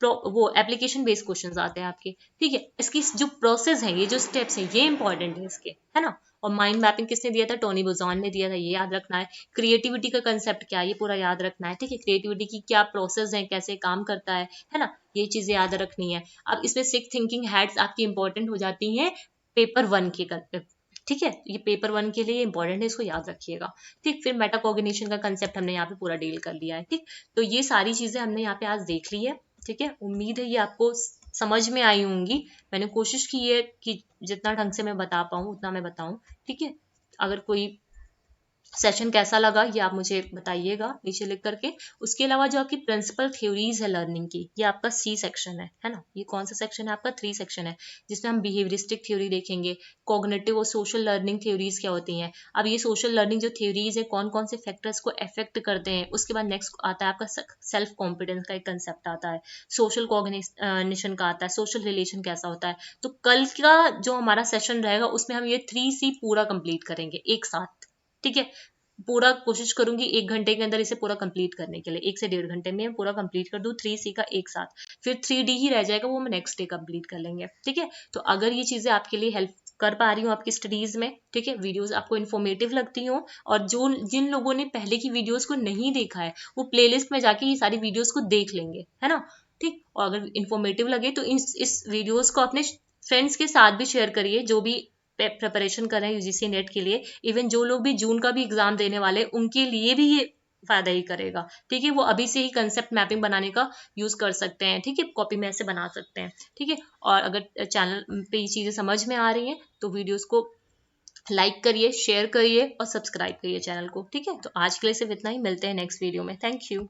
वो एप्लीकेशन बेस्ड क्वेश्चंस आते हैं आपके, ठीक है। इसकी जो प्रोसेस है, ये जो स्टेप्स हैं, ये इंपॉर्टेंट है इसके, है ना। और माइंड मैपिंग किसने दिया था, टोनी बुजॉन ने दिया था, ये याद रखना है। क्रिएटिविटी का कंसेप्ट क्या है, ये पूरा याद रखना है, ठीक है। क्रिएटिविटी की क्या प्रोसेस है, कैसे काम करता है ना, ये चीजें याद रखनी है। अब इसमें 6 थिंकिंग हैट्स आपकी इंपॉर्टेंट हो जाती हैं पेपर 1 के ठीक है। ये पेपर 1 के लिए इंपॉर्टेंट है, इसको याद रखिएगा, ठीक। फिर मेटाकॉग्निशन का कंसेप्ट हमने यहाँ पे पूरा डील कर लिया है, ठीक। तो ये सारी चीजें हमने यहाँ पे आज देख ली है, ठीक है। उम्मीद है ये आपको समझ में आई होंगी। मैंने कोशिश की है कि जितना ढंग से मैं बता पाऊँ उतना मैं बताऊं, ठीक है। अगर कोई सेशन कैसा लगा ये आप मुझे बताइएगा नीचे लिख करके। उसके अलावा जो आपकी प्रिंसिपल थ्योरीज है लर्निंग की, ये आपका सी सेक्शन है ना। ये कौन सा सेक्शन है आपका, 3 सेक्शन है, जिसमें हम बिहेवियरिस्टिक थ्योरी देखेंगे, कॉग्निटिव और सोशल लर्निंग थ्योरीज क्या होती हैं। अब ये सोशल लर्निंग जो थ्योरीज है कौन कौन से फैक्टर्स को अफेक्ट करते हैं। उसके बाद नेक्स्ट आता है आपका सेल्फ कॉन्फिडेंस का एक कंसेप्ट आता है, सोशल कॉग्निशन का आता है, सोशल रिलेशन कैसा होता है। तो कल का जो हमारा सेशन रहेगा उसमें हम ये 3C पूरा कंप्लीट करेंगे एक साथ, ठीक है। पूरा कोशिश करूंगी 1 घंटे के अंदर इसे पूरा कंप्लीट करने के लिए, 1 से 1.5 घंटे में पूरा कंप्लीट कर दूं 3C का एक साथ। फिर 3D ही रह जाएगा, वो हम नेक्स्ट डे कंप्लीट कर लेंगे, ठीक है। तो अगर ये चीजें आपके लिए हेल्प कर पा रही हूँ आपकी स्टडीज में, ठीक है, वीडियोस आपको इन्फॉर्मेटिव लगती हो, और जो जिन लोगों ने पहले की वीडियोस को नहीं देखा है वो प्लेलिस्ट में जाके ये सारी वीडियोस को देख लेंगे, है ना, ठीक। और अगर इन्फॉर्मेटिव लगे तो इस वीडियोस को अपने फ्रेंड्स के साथ भी शेयर करिए, जो भी प्रिपरेशन कर रहे हैं यूजीसी नेट के लिए। इवन जो लोग भी जून का भी एग्जाम देने वाले उनके लिए भी ये फायदा ही करेगा, ठीक है। वो अभी से ही कंसेप्ट मैपिंग बनाने का यूज कर सकते हैं, ठीक है, कॉपी में ऐसे बना सकते हैं, ठीक है। और अगर चैनल पे ये चीजें समझ में आ रही हैं तो वीडियोस को लाइक करिए, शेयर करिए और सब्सक्राइब करिए चैनल को, ठीक है। तो आज के लिए सिर्फ इतना ही, मिलते हैं नेक्स्ट वीडियो में। Thank you.